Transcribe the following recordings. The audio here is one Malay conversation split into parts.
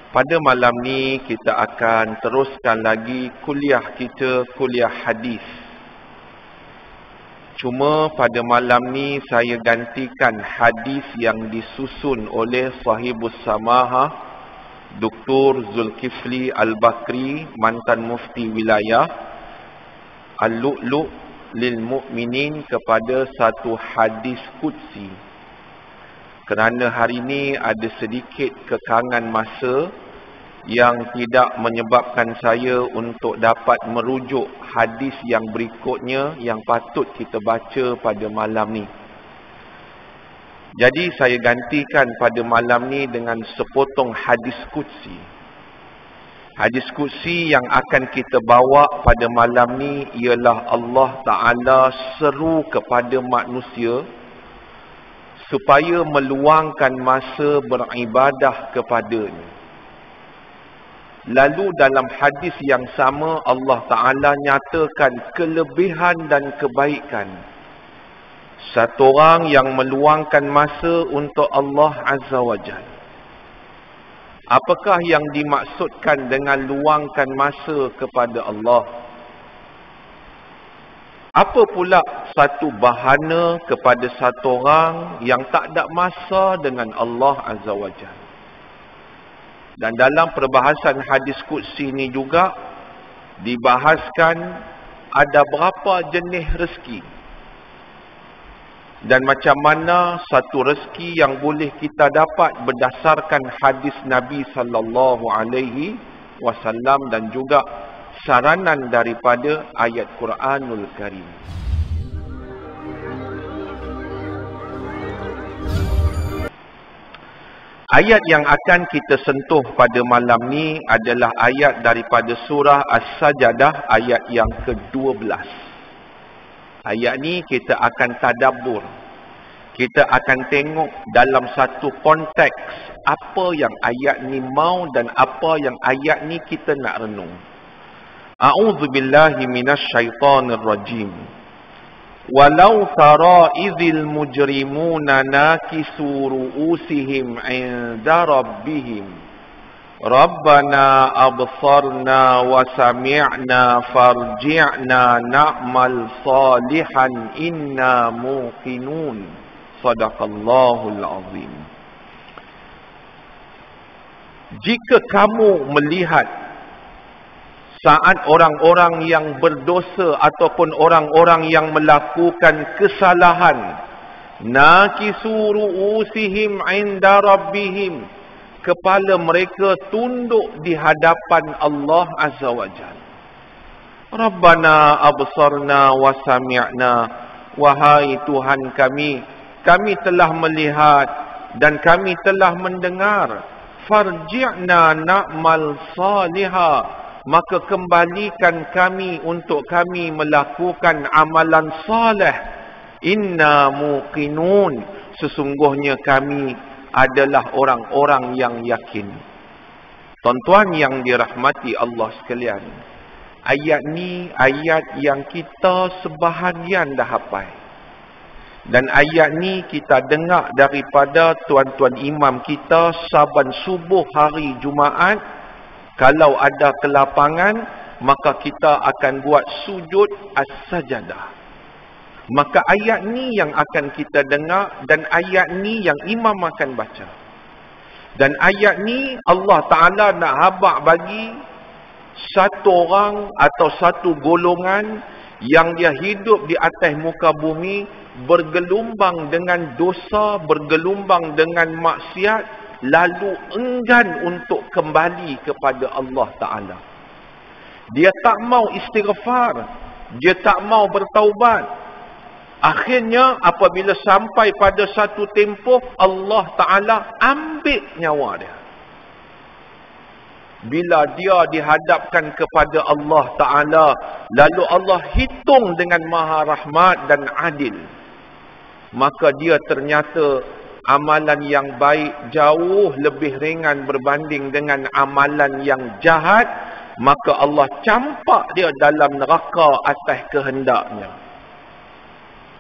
Pada malam ni kita akan teruskan lagi kuliah kita, kuliah hadis. Cuma pada malam ni saya gantikan hadis yang disusun oleh Sahibus Samahah Dr. Zulkifli Al-Bakri, mantan mufti wilayah, Al-Lu'lu' lil Mu'minin, kepada satu hadis qudsi. Kerana hari ini ada sedikit kekangan masa yang tidak menyebabkan saya untuk dapat merujuk hadis yang berikutnya yang patut kita baca pada malam ni. Jadi saya gantikan pada malam ni dengan sepotong hadis qudsi. Hadis qudsi yang akan kita bawa pada malam ni ialah Allah Ta'ala seru kepada manusia supaya meluangkan masa beribadah kepadanya. Lalu dalam hadis yang sama Allah Ta'ala nyatakan kelebihan dan kebaikan satu orang yang meluangkan masa untuk Allah Azza wa Jalla. Apakah yang dimaksudkan dengan luangkan masa kepada Allah? Apa pula satu bahana kepada satu orang yang tak ada masa dengan Allah Azza wa Jalla? Dan dalam perbahasan hadis qudsi ini juga dibahaskan ada berapa jenis rezeki. Dan macam mana satu rezeki yang boleh kita dapat berdasarkan hadis Nabi sallallahu alaihi wasallam dan juga saranan daripada ayat Quranul Karim. Ayat yang akan kita sentuh pada malam ni adalah ayat daripada surah As-Sajdah, ayat yang ke-12. Ayat ni kita akan tadabbur. Kita akan tengok dalam satu konteks apa yang ayat ni mau dan apa yang ayat ni kita nak renung. A'udzubillahi minasyaitonir rajim. Walau tara idzil mujrimuna nakisu ru'usihim 'inda rabbihim Rabbana absarna wa sami'na farji'na na'mal salihan inna muqinun. Sadaqallahul azim. Jika kamu melihat saat orang-orang yang berdosa ataupun orang-orang yang melakukan kesalahan, nakisu ru'usihim 'inda rabbihim, kepala mereka tunduk di hadapan Allah Azza wa Jalla. Rabbana absarna wa sami'na, wahai Tuhan kami telah melihat dan kami telah mendengar. Farji'na na'mal salihah, maka kembalikan kami untuk kami melakukan amalan saleh. Inna muqinun, sesungguhnya kami adalah orang-orang yang yakin. Tuan-tuan yang dirahmati Allah sekalian, ayat ni ayat yang kita sebahagian dah hafal. Dan ayat ni kita dengar daripada tuan-tuan imam kita saban subuh hari Jumaat. Kalau ada kelapangan, maka kita akan buat sujud as-sajadah. Maka ayat ni yang akan kita dengar dan ayat ni yang imam akan baca. Dan ayat ni Allah Ta'ala nak habaq bagi satu orang atau satu golongan yang dia hidup di atas muka bumi, bergelumbang dengan dosa, bergelumbang dengan maksiat, lalu enggan untuk kembali kepada Allah Ta'ala. Dia tak mau istighfar, dia tak mau bertaubat. Akhirnya apabila sampai pada satu tempoh, Allah Ta'ala ambil nyawa dia. Bila dia dihadapkan kepada Allah Ta'ala, lalu Allah hitung dengan maha rahmat dan adil, maka dia ternyata amalan yang baik jauh lebih ringan berbanding dengan amalan yang jahat, maka Allah campak dia dalam neraka atas kehendaknya.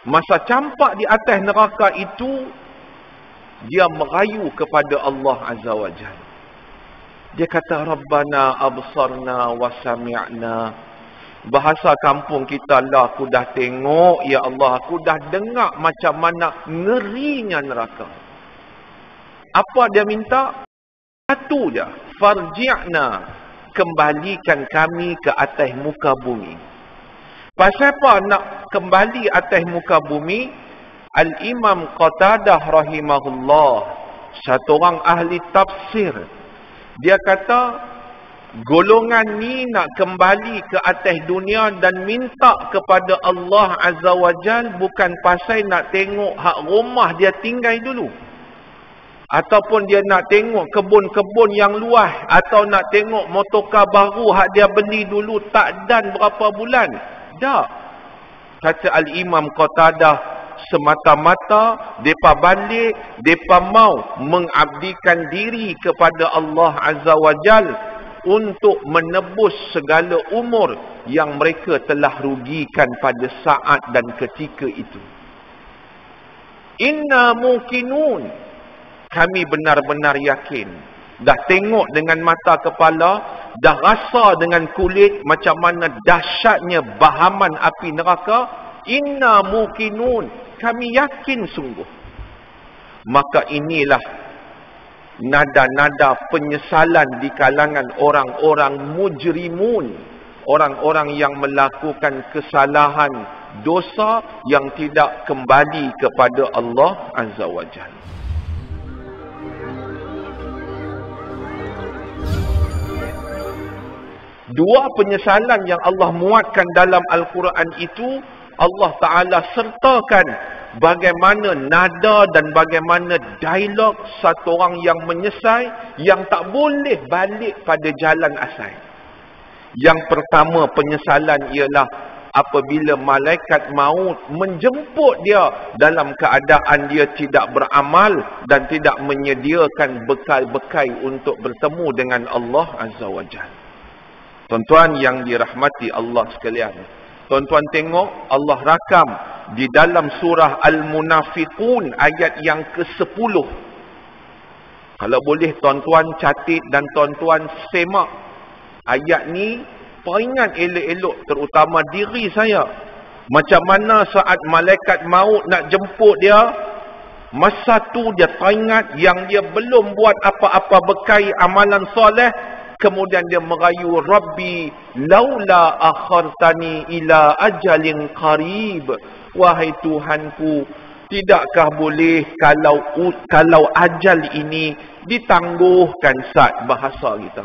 Masa campak di atas neraka itu, dia merayu kepada Allah Azza wa Jalla. Dia kata, Rabbana absarna wa sami'na. Bahasa kampung kita lah, aku dah tengok, ya Allah, aku dah dengar macam mana ngerinya neraka. Apa dia minta? Satu je, farji'na, kembalikan kami ke atas muka bumi. Pasal apa nak kembali atas muka bumi? Al-Imam Qatadah rahimahullah, satu orang ahli tafsir, dia kata, golongan ni nak kembali ke atas dunia dan minta kepada Allah Azza wa Jal bukan pasal nak tengok hak rumah dia tinggal dulu, ataupun dia nak tengok kebun-kebun yang luas, atau nak tengok motorkar baru hak dia beli dulu tak dan berapa bulan. Tak. Kata Al-Imam Qatadah, semata-mata depa balik, depa mau mengabdikan diri kepada Allah Azza wa Jal untuk menebus segala umur yang mereka telah rugikan pada saat dan ketika itu. Inna muqinun, kami benar-benar yakin. Dah tengok dengan mata kepala, dah rasa dengan kulit macam mana dahsyatnya bahaman api neraka. Inna muqinun, kami yakin sungguh. Maka inilah nada-nada penyesalan di kalangan orang-orang mujrimun, orang-orang yang melakukan kesalahan, dosa yang tidak kembali kepada Allah Azza wa Jalla. Dua penyesalan yang Allah muatkan dalam Al-Quran itu, Allah Ta'ala sertakan bagaimana nada dan bagaimana dialog satu orang yang menyesal, yang tak boleh balik pada jalan asal. Yang pertama penyesalan ialah apabila malaikat maut menjemput dia dalam keadaan dia tidak beramal dan tidak menyediakan bekal-bekal untuk bertemu dengan Allah Azza wa Jalla. Tuan-tuan yang dirahmati Allah sekalian, tuan-tuan tengok Allah rakam di dalam surah Al-Munafiqun ayat yang ke-10. Kalau boleh tuan-tuan catat dan tuan-tuan semak ayat ni, peringat elok-elok terutama diri saya. Macam mana saat malaikat maut nak jemput dia, masa tu dia teringat yang dia belum buat apa-apa bekal amalan soleh. Kemudian dia merayu, Rabbi laula akhartani ila ajalin qarib. Wahai Tuhanku, tidakkah boleh kalau ajal ini ditangguhkan, Sat, bahasa kita.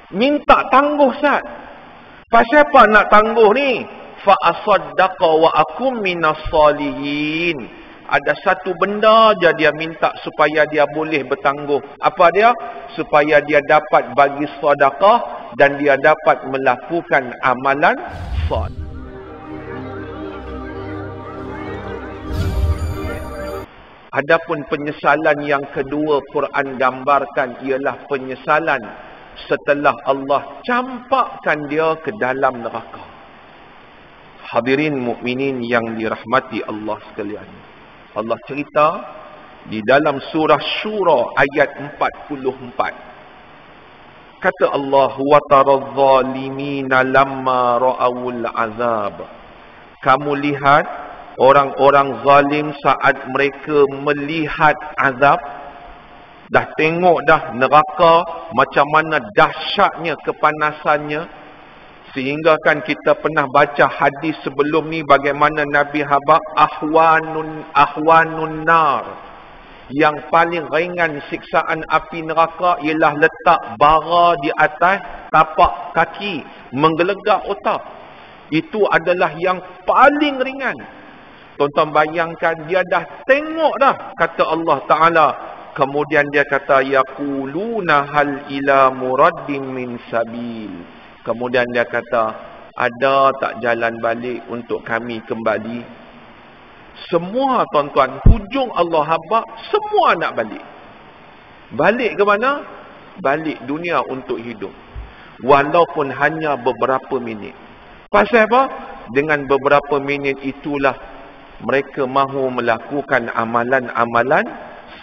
Minta tangguh, Sat. Pasal apa nak tangguh ni? Fa asaddaqa wa akum minas salihin. Ada satu benda je dia minta supaya dia boleh bertangguh. Apa dia? Supaya dia dapat bagi sedekah dan dia dapat melakukan amalan soleh. Adapun penyesalan yang kedua Quran gambarkan ialah penyesalan setelah Allah campakkan dia ke dalam neraka. Hadirin mukminin yang dirahmati Allah sekalian, Allah cerita di dalam surah Syura ayat 44. Kata Allah, wa taradh-dhalimina lamma ra'awul azab. Kamu lihat orang-orang zalim saat mereka melihat azab. Dah tengok dah neraka macam mana dahsyatnya kepanasannya. Sehingga kan kita pernah baca hadis sebelum ni bagaimana Nabi habaq ahwanun nar. Yang paling ringan siksaan api neraka ialah letak bara di atas tapak kaki, menggelegak otak. Itu adalah yang paling ringan. Tuan-tuan bayangkan, dia dah tengok dah, kata Allah Ta'ala. Kemudian dia kata, yaquluna hal ila muraddin min sabil. Kemudian dia kata, ada tak jalan balik untuk kami kembali? Semua tuan-tuan, hujung Allah habaq, semua nak balik. Balik ke mana? Balik dunia untuk hidup. Walaupun hanya beberapa minit. Pasal apa? Dengan beberapa minit itulah mereka mahu melakukan amalan-amalan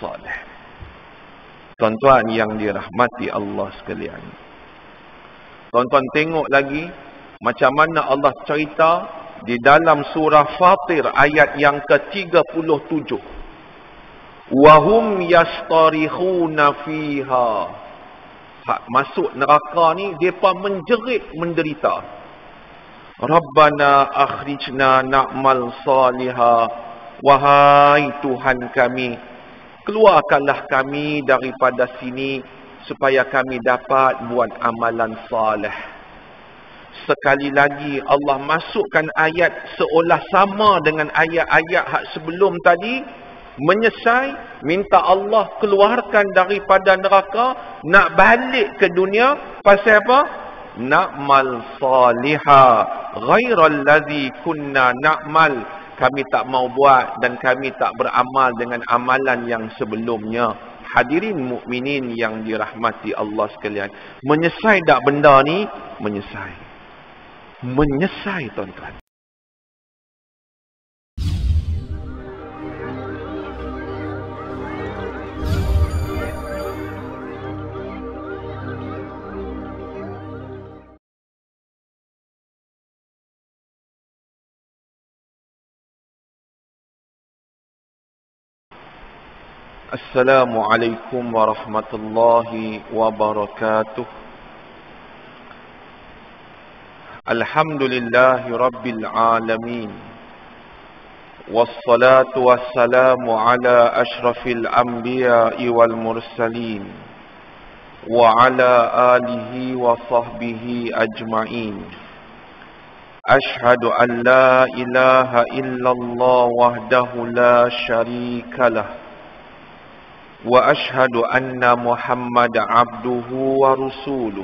soleh. Tuan-tuan yang dirahmati Allah sekalian, tuan-tuan tengok lagi macam mana Allah cerita di dalam surah Fatir ayat yang ke-37. Wahum yastarikhuna fiha. Hak masuk neraka ni depa menjerit menderita. Rabbana akhrijna na'mal salihah. Wahai Tuhan kami, keluarkanlah kami daripada sini supaya kami dapat buat amalan salih. Sekali lagi Allah masukkan ayat seolah sama dengan ayat-ayat hak sebelum tadi, menyesal, minta Allah keluarkan daripada neraka, nak balik ke dunia. Pasal apa? Na'mal salihah ghairal ladzi kunna na'mal. Kami tak mau buat dan kami tak beramal dengan amalan yang sebelumnya. Hadirin mukminin yang dirahmati Allah sekalian, menyesal tak benda ni? Menyesal. Menyesal, tuan-tuan. Assalamualaikum warahmatullahi wabarakatuh. Alhamdulillahi rabbil alamin. Wassalatu wassalamu ala ashrafil anbiya'i wal mursalin wa ala alihi wa sahbihi ajma'in. Ashhadu an la ilaha illallah wahdahu la syarikalah wa ashhadu anna Muhammadan abduhu wa rasuluh.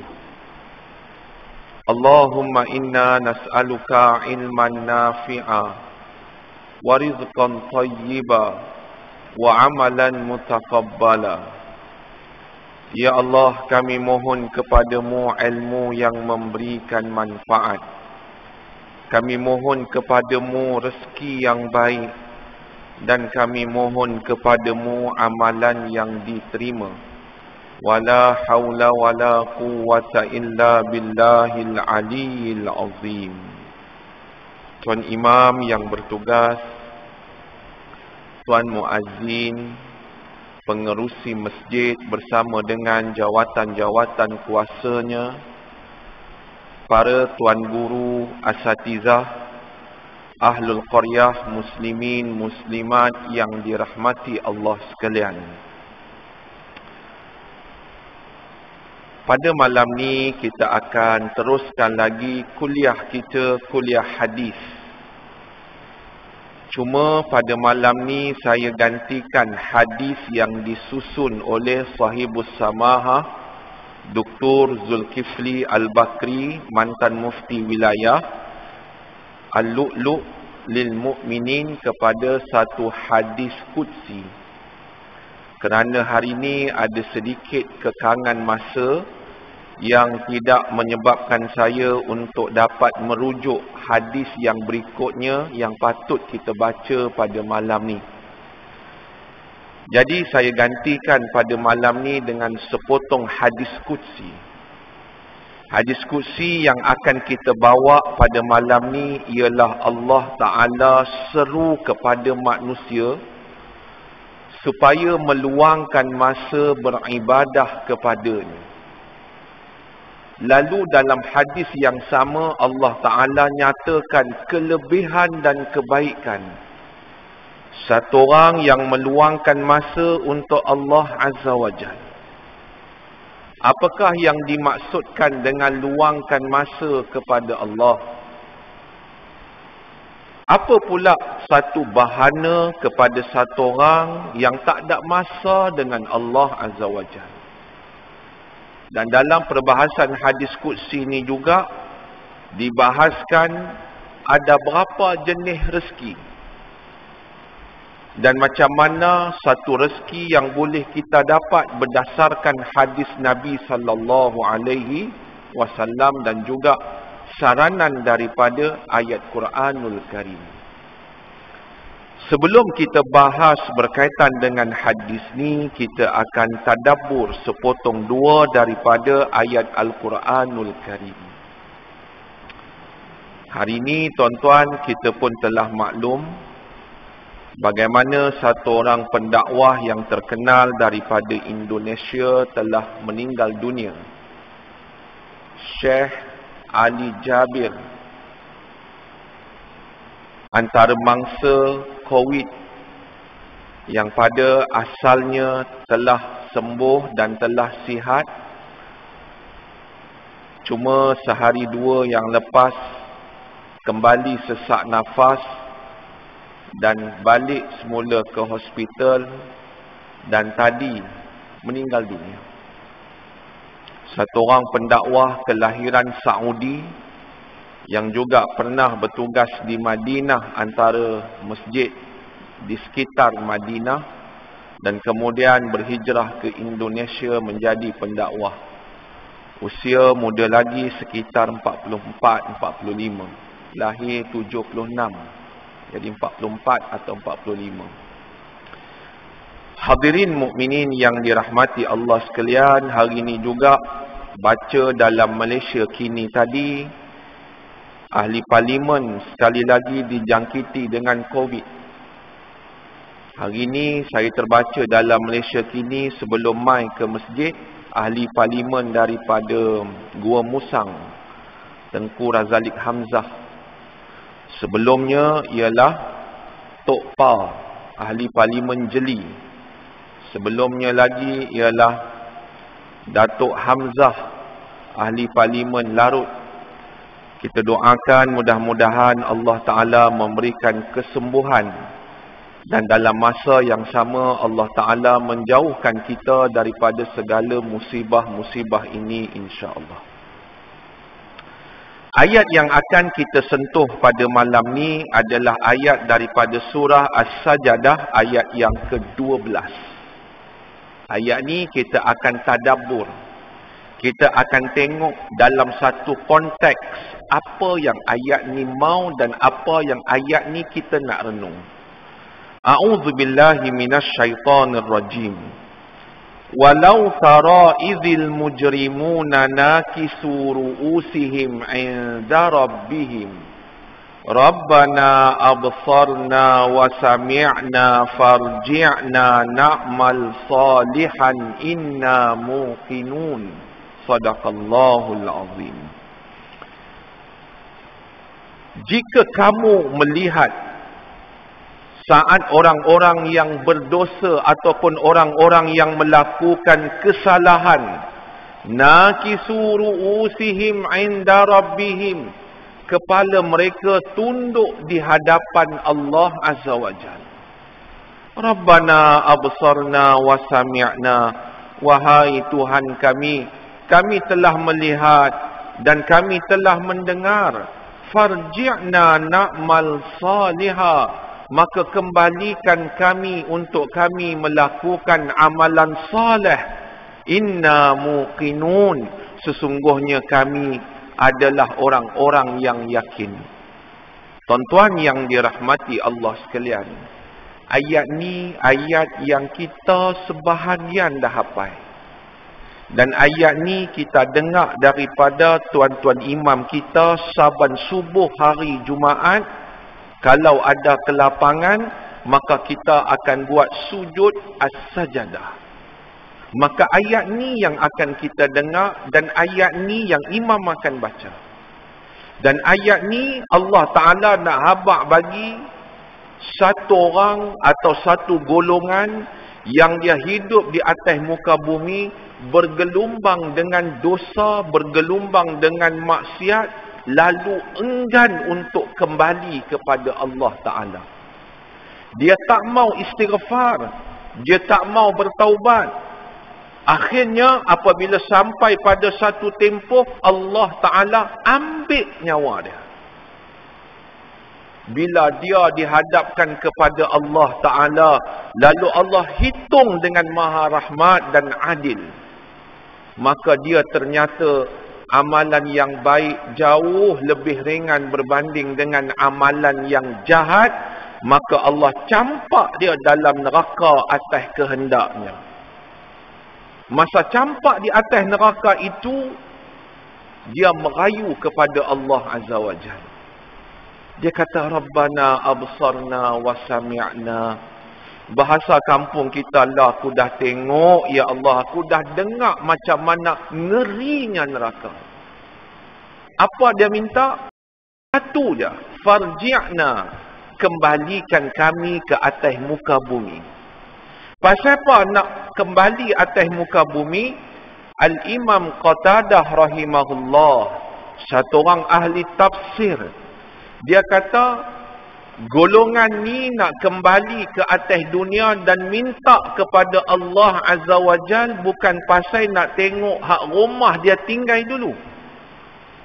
Allahumma inna nas'aluka ilman nafi'a wa rizqan tayyiba wa amalan mutaqabbala. Ya Allah, kami mohon kepadamu ilmu yang memberikan manfaat. Kami mohon kepadamu rezeki yang baik. Dan kami mohon kepadamu amalan yang diterima. Wala haula wala quwwata illa billahil aliyyil azim. Tuan Imam yang bertugas, Tuan Muazzin, pengerusi masjid bersama dengan jawatan-jawatan kuasanya, para tuan guru, asatizah, ahlul qaryah, muslimin, muslimat yang dirahmati Allah sekalian. Pada malam ni kita akan teruskan lagi kuliah kita, kuliah hadis. Cuma pada malam ni saya gantikan hadis yang disusun oleh sahibus samahah Dr. Zulkifli Al-Bakri, mantan mufti wilayah, Al-Lu'lu' lil Mu'minin, kepada satu hadis qudsi. Kerana hari ini ada sedikit kekangan masa yang tidak menyebabkan saya untuk dapat merujuk hadis yang berikutnya yang patut kita baca pada malam ni. Jadi saya gantikan pada malam ni dengan sepotong hadis qudsi. Hadis qudsi yang akan kita bawa pada malam ni ialah Allah Ta'ala seru kepada manusia supaya meluangkan masa beribadah kepadanya. Lalu dalam hadis yang sama Allah Ta'ala nyatakan kelebihan dan kebaikan satu orang yang meluangkan masa untuk Allah Azza wa Jalla. Apakah yang dimaksudkan dengan luangkan masa kepada Allah? Apa pula satu bahana kepada satu orang yang tak ada masa dengan Allah Azza wa Jalla? Dan dalam perbahasan hadis qudsi ini juga dibahaskan ada berapa jenis rezeki. Dan macam mana satu rezeki yang boleh kita dapat berdasarkan hadis Nabi sallallahu alaihi wasallam dan juga saranan daripada ayat Quranul Karim. Sebelum kita bahas berkaitan dengan hadis ni, kita akan tadabbur sepotong dua daripada ayat Al-Quranul Karim. Hari ini tuan-tuan, kita pun telah maklum bagaimana satu orang pendakwah yang terkenal daripada Indonesia telah meninggal dunia. Syekh Ali Jabir, antara mangsa COVID yang pada asalnya telah sembuh dan telah sihat. Cuma sehari dua yang lepas kembali sesak nafas dan balik semula ke hospital dan tadi meninggal dunia. Satu orang pendakwah kelahiran Saudi yang juga pernah bertugas di Madinah, antara masjid di sekitar Madinah, dan kemudian berhijrah ke Indonesia menjadi pendakwah. Usia muda lagi, sekitar 44-45. Lahir 76. Jadi 44 atau 45. Hadirin mukminin yang dirahmati Allah sekalian, hari ini juga baca dalam Malaysia kini tadi, ahli parlimen sekali lagi dijangkiti dengan COVID. Hari ini saya terbaca dalam Malaysia kini, sebelum mai ke masjid, ahli parlimen daripada Gua Musang, Tengku Razalik Hamzah. Sebelumnya ialah Tok Pa, ahli parlimen Jeli. Sebelumnya lagi ialah Datuk Hamzah, ahli parlimen Larut. Kita doakan mudah-mudahan Allah Ta'ala memberikan kesembuhan dan dalam masa yang sama Allah Ta'ala menjauhkan kita daripada segala musibah-musibah ini, insya-Allah. Ayat yang akan kita sentuh pada malam ni adalah ayat daripada surah As-Sajdah, ayat yang ke-12. Ayat ni kita akan tadabbur. Kita akan tengok dalam satu konteks apa yang ayat ni mau dan apa yang ayat ni kita nak renung. A'udzubillahi minasyaitonir rajim. Walau tara idzil mujrimuna nakisu ru'usihim 'inda rabbihim Rabbana absarna wa sami'na farji'na na'mal salihan inna muqinun. Sadaqallahul azim. Jika kamu melihat saat orang-orang yang berdosa ataupun orang-orang yang melakukan kesalahan, nakisu ru'usihim 'inda rabbihim, kepala mereka tunduk di hadapan Allah Azza wa Jalla. Rabbana absarna wa sami'na, wahai Tuhan kami telah melihat dan kami telah mendengar. Farji'na na'mal salihah, maka kembalikan kami untuk kami melakukan amalan saleh. Inna muqinun, sesungguhnya kami adalah orang-orang yang yakin. Tuan-tuan yang dirahmati Allah sekalian, ayat ni ayat yang kita sebahagian dah hafal. Dan ayat ni kita dengar daripada tuan-tuan imam kita saban subuh hari Jumaat. Kalau ada kelapangan, maka kita akan buat sujud as-sajadah. Maka ayat ni yang akan kita dengar dan ayat ni yang imam akan baca. Dan ayat ni Allah Ta'ala nak habaq bagi satu orang atau satu golongan yang dia hidup di atas muka bumi, bergelumbang dengan dosa, bergelumbang dengan maksiat, lalu enggan untuk kembali kepada Allah Ta'ala. Dia tak mau istighfar, dia tak mau bertaubat. Akhirnya apabila sampai pada satu tempoh, Allah Ta'ala ambil nyawa dia. Bila dia dihadapkan kepada Allah Ta'ala, lalu Allah hitung dengan maha rahmat dan adil, maka dia ternyata amalan yang baik jauh lebih ringan berbanding dengan amalan yang jahat, maka Allah campak dia dalam neraka atas kehendaknya. Masa campak di atas neraka itu, dia merayu kepada Allah Azza wa Jalla. Dia kata, Rabbana absarna wa sami'na. Bahasa kampung kita lah, aku dah tengok, ya Allah, aku dah dengar macam mana ngerinya neraka. Apa dia minta? Satu je, farji'na, kembalikan kami ke atas muka bumi. Pasal apa nak kembali atas muka bumi? Al-Imam Qatadah rahimahullah, satu orang ahli tafsir, dia kata golongan ni nak kembali ke atas dunia dan minta kepada Allah Azza wa Jal bukan pasal nak tengok hak rumah dia tinggal dulu,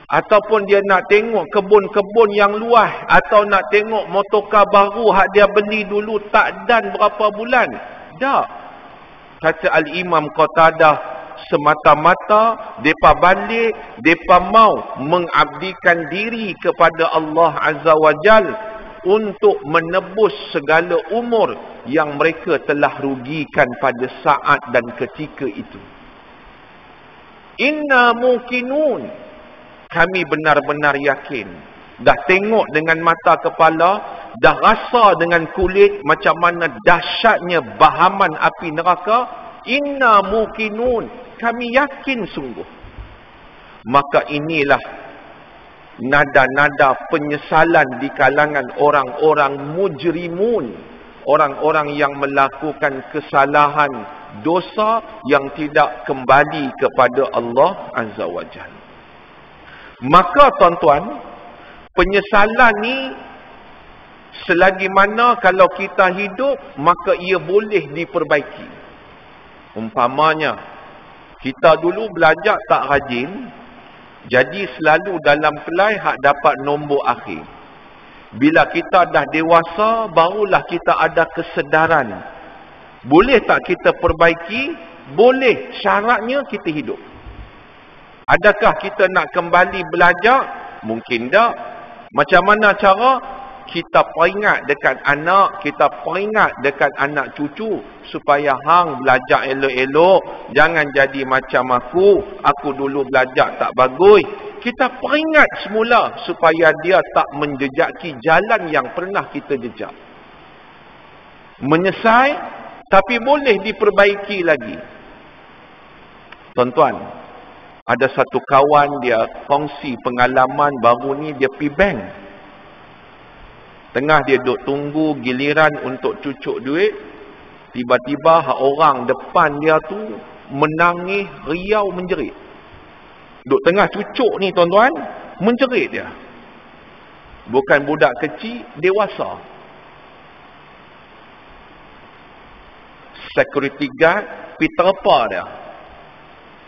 ataupun dia nak tengok kebun-kebun yang luas, atau nak tengok motorkar baru hak dia beli dulu tak dan berapa bulan. Tak. Kata Al-Imam Qatadah, semata-mata depa balik, depa mau mengabdikan diri kepada Allah Azza wa Jal untuk menebus segala umur yang mereka telah rugikan pada saat dan ketika itu. Inna muqinun, kami benar-benar yakin. Dah tengok dengan mata kepala, dah rasa dengan kulit macam mana dahsyatnya bahaman api neraka. Inna muqinun, kami yakin sungguh. Maka inilah nada-nada penyesalan di kalangan orang-orang mujrimun, orang-orang yang melakukan kesalahan, dosa yang tidak kembali kepada Allah Azza wa Jalla. Maka tuan-tuan, penyesalan ni selagi mana kalau kita hidup, maka ia boleh diperbaiki. Umpamanya, kita dulu belajar tak rajin, jadi selalu dalam kelai hak dapat nombor akhir. Bila kita dah dewasa, barulah kita ada kesedaran. Boleh tak kita perbaiki? Boleh, syaratnya kita hidup. Adakah kita nak kembali belajar? Mungkin tak. Macam mana cara? Kita peringat dekat anak, kita peringat dekat anak cucu, supaya hang belajar elok-elok, jangan jadi macam aku dulu belajar tak bagus. Kita peringat semula supaya dia tak menjejaki jalan yang pernah kita jejak. Menyesal, tapi boleh diperbaiki lagi. Tuan-tuan, ada satu kawan dia kongsi pengalaman baru ni, dia pergi bank. Tengah dia duduk tunggu giliran untuk cucuk duit, tiba-tiba orang depan dia tu menangis riau menjerit. Duduk tengah cucuk ni tuan-tuan, menjerit dia. Bukan budak kecil, dewasa. Security guard pergi terpa dia.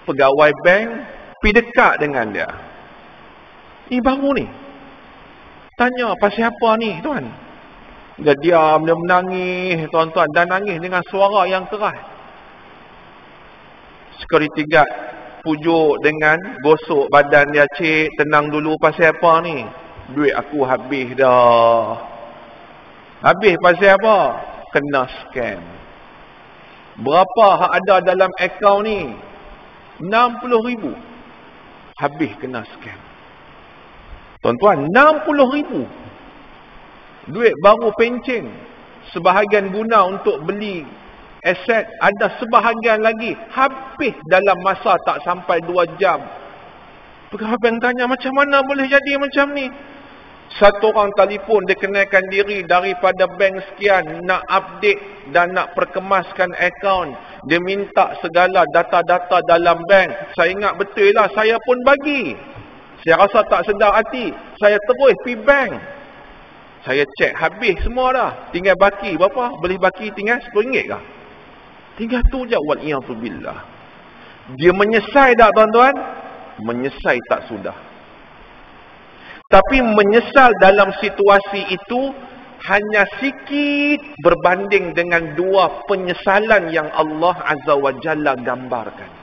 Pegawai bank pergi dekat dengan dia. Ni baru ni. Tanya, pasal apa ni tuan? Dia diam, dia menangis tuan-tuan, dan nangis dengan suara yang keras. Security guard pujuk dengan gosok badan dia, cik, tenang dulu, pasal apa ni? Duit aku habis dah. Habis pasal apa? Kena scam. Berapa hak ada dalam akaun ni? 60,000. Habis kena scam. Tuan-tuan, 60,000. Duit baru pencen. Sebahagian guna untuk beli aset, ada sebahagian lagi habis dalam masa tak sampai 2 jam. Pegawai bank tanya, macam mana boleh jadi macam ni? Satu orang telefon, dia kenalkan diri daripada bank sekian, nak update dan nak perkemaskan akaun. Dia minta segala data-data dalam bank. Saya ingat betul lah, saya pun bagi. Saya rasa tak sedar hati, saya terus pergi bank. Saya cek habis semua dah. Tinggal baki berapa? Boleh baki tinggal RM10 kah? Tinggal tu je, wal'iyadzubillah. Dia menyesal tak tuan-tuan? Menyesal tak sudah. Tapi menyesal dalam situasi itu hanya sikit berbanding dengan 2 penyesalan yang Allah Azza wa Jalla gambarkan.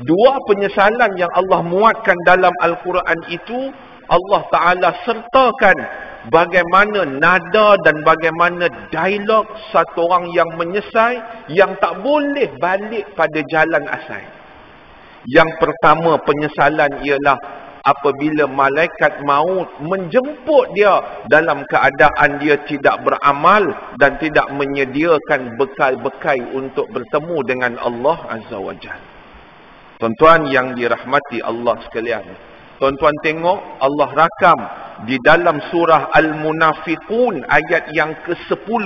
2 penyesalan yang Allah muatkan dalam Al-Quran itu, Allah Ta'ala sertakan bagaimana nada dan bagaimana dialog satu orang yang menyesal, yang tak boleh balik pada jalan asal. Yang pertama penyesalan ialah apabila malaikat maut menjemput dia dalam keadaan dia tidak beramal dan tidak menyediakan bekal-bekal untuk bertemu dengan Allah Azza wa Jalla. Tuan-tuan yang dirahmati Allah sekalian, tuan-tuan tengok Allah rakam di dalam surah Al-Munafiqun ayat yang ke-10.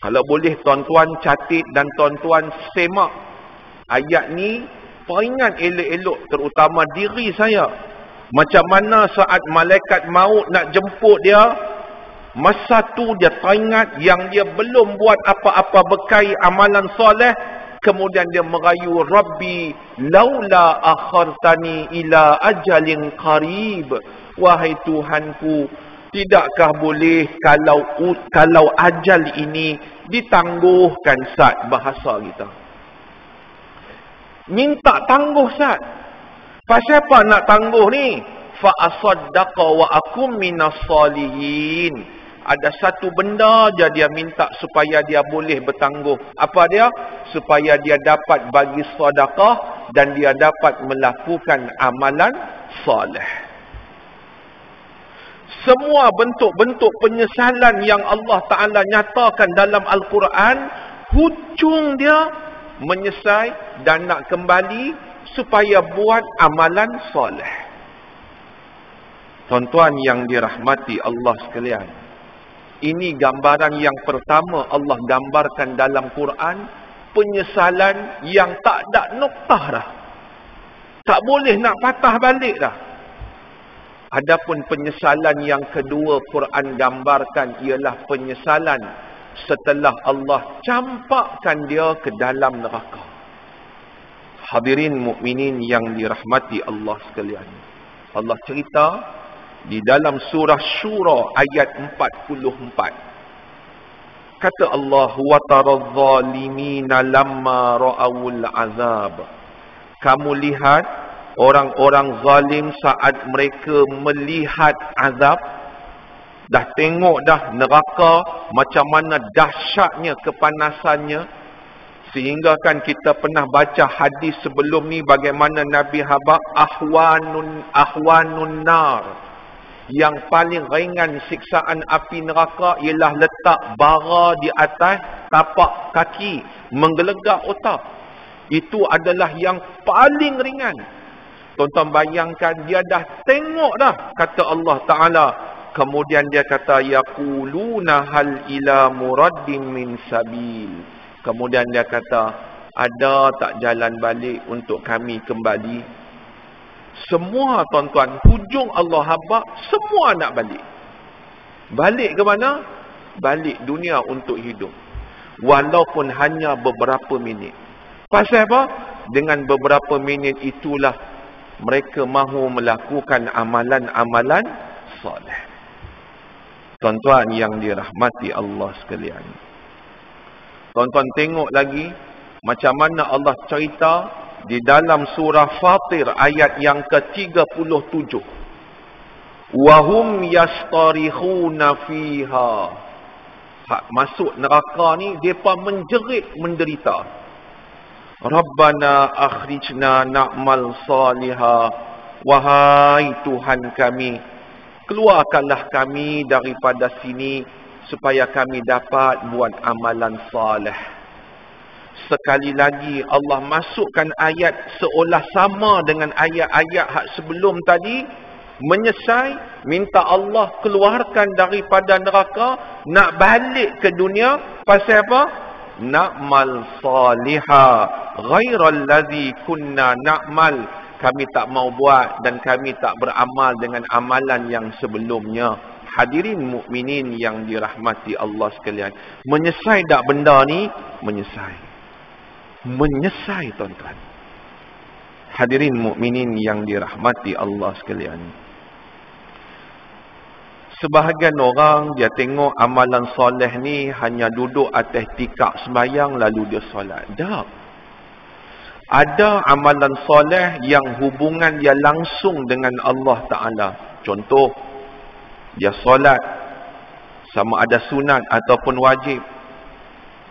Kalau boleh tuan-tuan catat dan tuan-tuan semak ayat ni, peringat elok-elok terutama diri saya. Macam mana saat malaikat maut nak jemput dia, masa tu dia teringat yang dia belum buat apa-apa bekal amalan soleh. Kemudian dia merayu, Rabbi laula akhartani ila ajalin qarib. Wahai Tuhanku, tidakkah boleh kalau ajal ini ditangguhkan, Sat, bahasa kita. Minta tangguh, Sat. Pasal apa nak tangguh ni? Fa asaddaqa wa akum minas salihin. Ada satu benda je dia minta supaya dia boleh bertangguh. Apa dia? Supaya dia dapat bagi sedekah dan dia dapat melakukan amalan soleh. Semua bentuk-bentuk penyesalan yang Allah Ta'ala nyatakan dalam Al-Quran, hujung dia menyesal dan nak kembali supaya buat amalan soleh. Tuan-tuan yang dirahmati Allah sekalian, ini gambaran yang pertama Allah gambarkan dalam Quran, penyesalan yang tak ada noktah dah. Tak boleh nak patah balik dah. Adapun penyesalan yang kedua Quran gambarkan ialah penyesalan setelah Allah campakkan dia ke dalam neraka. Hadirin mukminin yang dirahmati Allah sekalian, Allah cerita di dalam surah Syura ayat 44. Kata Allah, wa taradh-dhalimina lamma ra'awul azab. Kamu lihat orang-orang zalim saat mereka melihat azab. Dah tengok dah neraka macam mana dahsyatnya kepanasannya. Sehingga kan kita pernah baca hadis sebelum ni bagaimana Nabi habaq ahwanun nar. Yang paling ringan siksaan api neraka ialah letak bara di atas tapak kaki, menggelegak otak. Itu adalah yang paling ringan. Tuan-tuan bayangkan, dia dah tengok dah, kata Allah Ta'ala. Kemudian dia kata, yaquluna hal ila muraddin min sabil. Kemudian dia kata, ada tak jalan balik untuk kami kembali? Semua tuan-tuan, hujung Allah habaq, semua nak balik. Balik ke mana? Balik dunia untuk hidup. Walaupun hanya beberapa minit. Pasal apa? Dengan beberapa minit itulah mereka mahu melakukan amalan-amalan soleh. Tuan-tuan yang dirahmati Allah sekalian, tuan-tuan tengok lagi macam mana Allah cerita di dalam surah Fatir ayat yang ke-37. Wahum yastarikhuna fiha. Hak masuk neraka ni, mereka menjerit menderita. Rabbana akhrijna na'mal salihah. Wahai Tuhan kami, keluarkanlah kami daripada sini supaya kami dapat buat amalan salih. Sekali lagi Allah masukkan ayat seolah sama dengan ayat-ayat hak sebelum tadi. Menyesal, minta Allah keluarkan daripada neraka, nak balik ke dunia. Pasal apa? Na'mal salihah ghairal ladzi kunna na'mal. Kami tak mau buat dan kami tak beramal dengan amalan yang sebelumnya. Hadirin mukminin yang dirahmati Allah sekalian, menyesal tak benda ni? Menyesal. Menyesal, tuan-tuan. Hadirin mukminin yang dirahmati Allah sekalian, sebahagian orang dia tengok amalan soleh ni hanya duduk atas tikar sembahyang lalu dia solat. Tak. Ada amalan soleh yang hubungan dia langsung dengan Allah Ta'ala. Contoh, Dia solat, sama ada sunat ataupun wajib.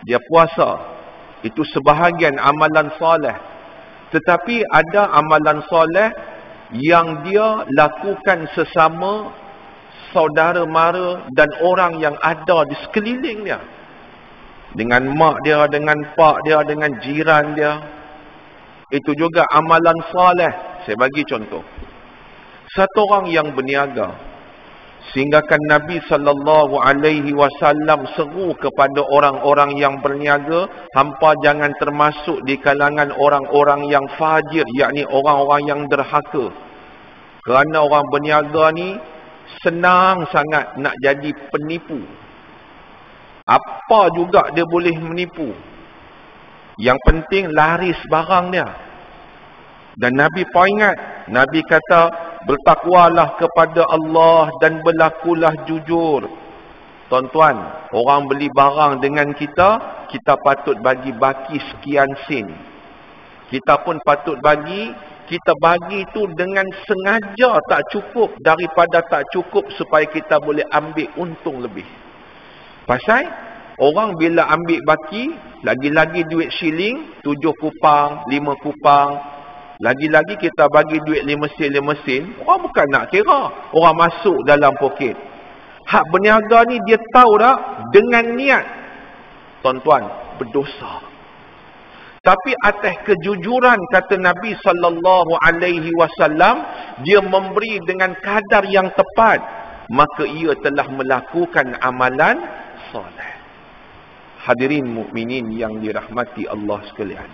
Dia puasa. Itu sebahagian amalan soleh. Tetapi ada amalan soleh yang dia lakukan sesama saudara mara dan orang yang ada di sekeliling dia. Dengan mak dia, dengan pak dia, dengan jiran dia. Itu juga amalan soleh. Saya bagi contoh. Satu orang yang berniaga, sehinggakan Nabi SAW seru kepada orang-orang yang berniaga, hampa jangan termasuk di kalangan orang-orang yang fajir, yakni orang-orang yang derhaka. Kerana orang berniaga ni senang sangat nak jadi penipu. Apa juga dia boleh menipu. Yang penting laris barang dia. Dan Nabi peringat, Nabi kata, bertakwalah kepada Allah dan berlakulah jujur. Tuan-tuan, orang beli barang dengan kita, kita patut bagi baki sekian sen. Kita pun patut bagi, kita bagi itu dengan sengaja tak cukup daripada tak cukup supaya kita boleh ambil untung lebih. Pasal orang bila ambil baki, lagi-lagi duit shilling, 7 kupang, 5 kupang, lagi-lagi kita bagi duit 5 sen, orang bukan nak kira. Orang masuk dalam poket. Hak berniaga ni dia tahu tak, dengan niat, tuan-tuan, berdosa. Tapi atas kejujuran, kata Nabi SAW, dia memberi dengan kadar yang tepat, maka ia telah melakukan amalan soleh. Hadirin mukminin yang dirahmati Allah sekalian.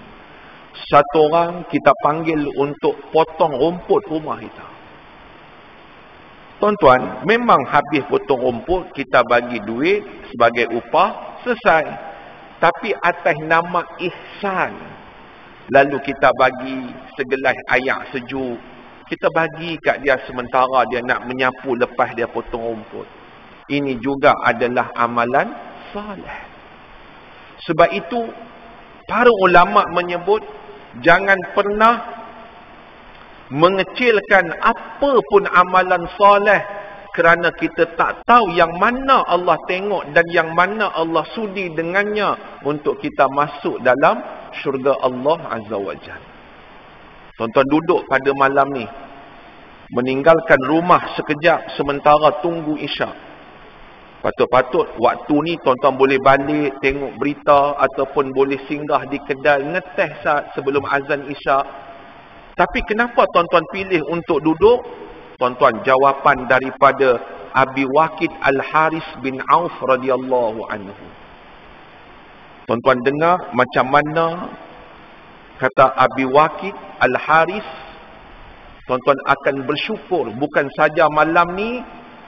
Satu orang kita panggil untuk potong rumput rumah kita. Tuan-tuan, memang habis potong rumput, kita bagi duit sebagai upah, selesai. Tapi atas nama ihsan, lalu kita bagi segelas air sejuk, kita bagi kat dia sementara dia nak menyapu lepas dia potong rumput. Ini juga adalah amalan soleh. Sebab itu, para ulama menyebut, jangan pernah mengecilkan apa pun amalan soleh kerana kita tak tahu yang mana Allah tengok dan yang mana Allah sudi dengannya untuk kita masuk dalam syurga Allah Azza wa Jalla. Tuan-tuan duduk pada malam ni, meninggalkan rumah sekejap sementara tunggu isyak. Patut-patut waktu ni tuan-tuan boleh balik tengok berita ataupun boleh singgah di kedai ngeteh saat sebelum azan isyak. Tapi kenapa tuan-tuan pilih untuk duduk? Tuan-tuan, jawapan daripada Abi Waqid Al-Haris bin Auf radhiyallahu anhu. Tuan-tuan dengar macam mana kata Abi Waqid Al-Haris. Tuan-tuan akan bersyukur bukan saja malam ni,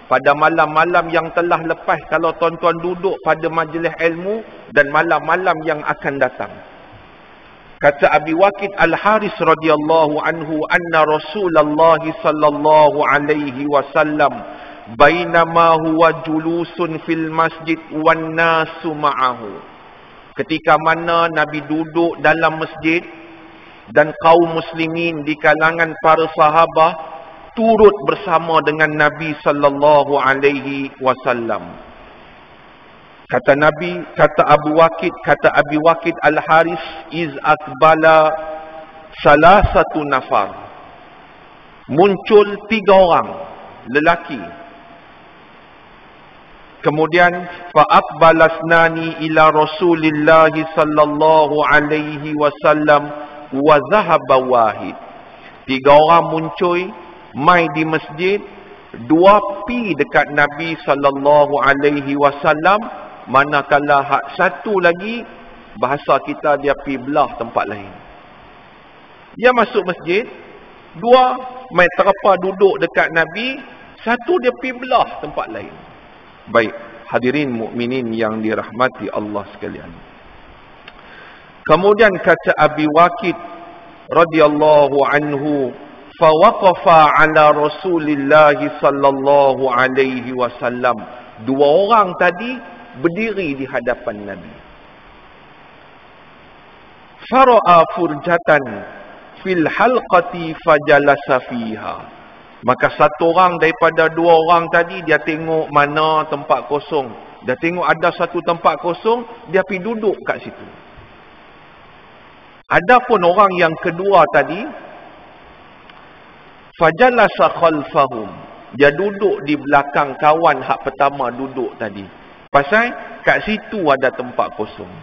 pada malam-malam yang telah lepas kalau tuan-tuan duduk pada majlis ilmu dan malam-malam yang akan datang. Kata Abi Waqid Al-Haris radhiyallahu anhu, anna Rasulullah sallallahu alaihi wasallam bainama huwa julusun fil masjid wan nasu ma'ahu. Ketika mana Nabi duduk dalam masjid dan kaum muslimin di kalangan para sahabat turut bersama dengan Nabi sallallahu alaihi wasallam. Kata Nabi, kata Abi Waqid Al-Haris, iz akbala salasatu nafar. Muncul 3 orang lelaki. Kemudian fa aqbalasnani ila Rasulillah sallallahu alaihi wasallam wa zahaba wahid. 3 orang muncul mai di masjid, 2 pi dekat Nabi sallallahu alaihi wasallam, manakala hak satu lagi bahasa kita dia pi belah tempat lain. Dia masuk masjid, 2 mai terpa duduk dekat Nabi, 1 dia pi belah tempat lain. Baik, hadirin mukminin yang dirahmati Allah sekalian. Kemudian kata Abi Waqid radhiyallahu anhu, fawaqafa ala Rasulillah sallallahu alaihi wasallam. 2 orang tadi berdiri di hadapan Nabi. Fara'a furjatan fil halqati fajalasa fiha. Maka satu orang daripada dua orang tadi, dia tengok mana tempat kosong. Dia tengok ada satu tempat kosong, dia pergi duduk kat situ. Adapun orang yang kedua tadi, fajalasa khalfahum, dia duduk di belakang kawan hak pertama duduk tadi. Pasal kat situ ada tempat kosong.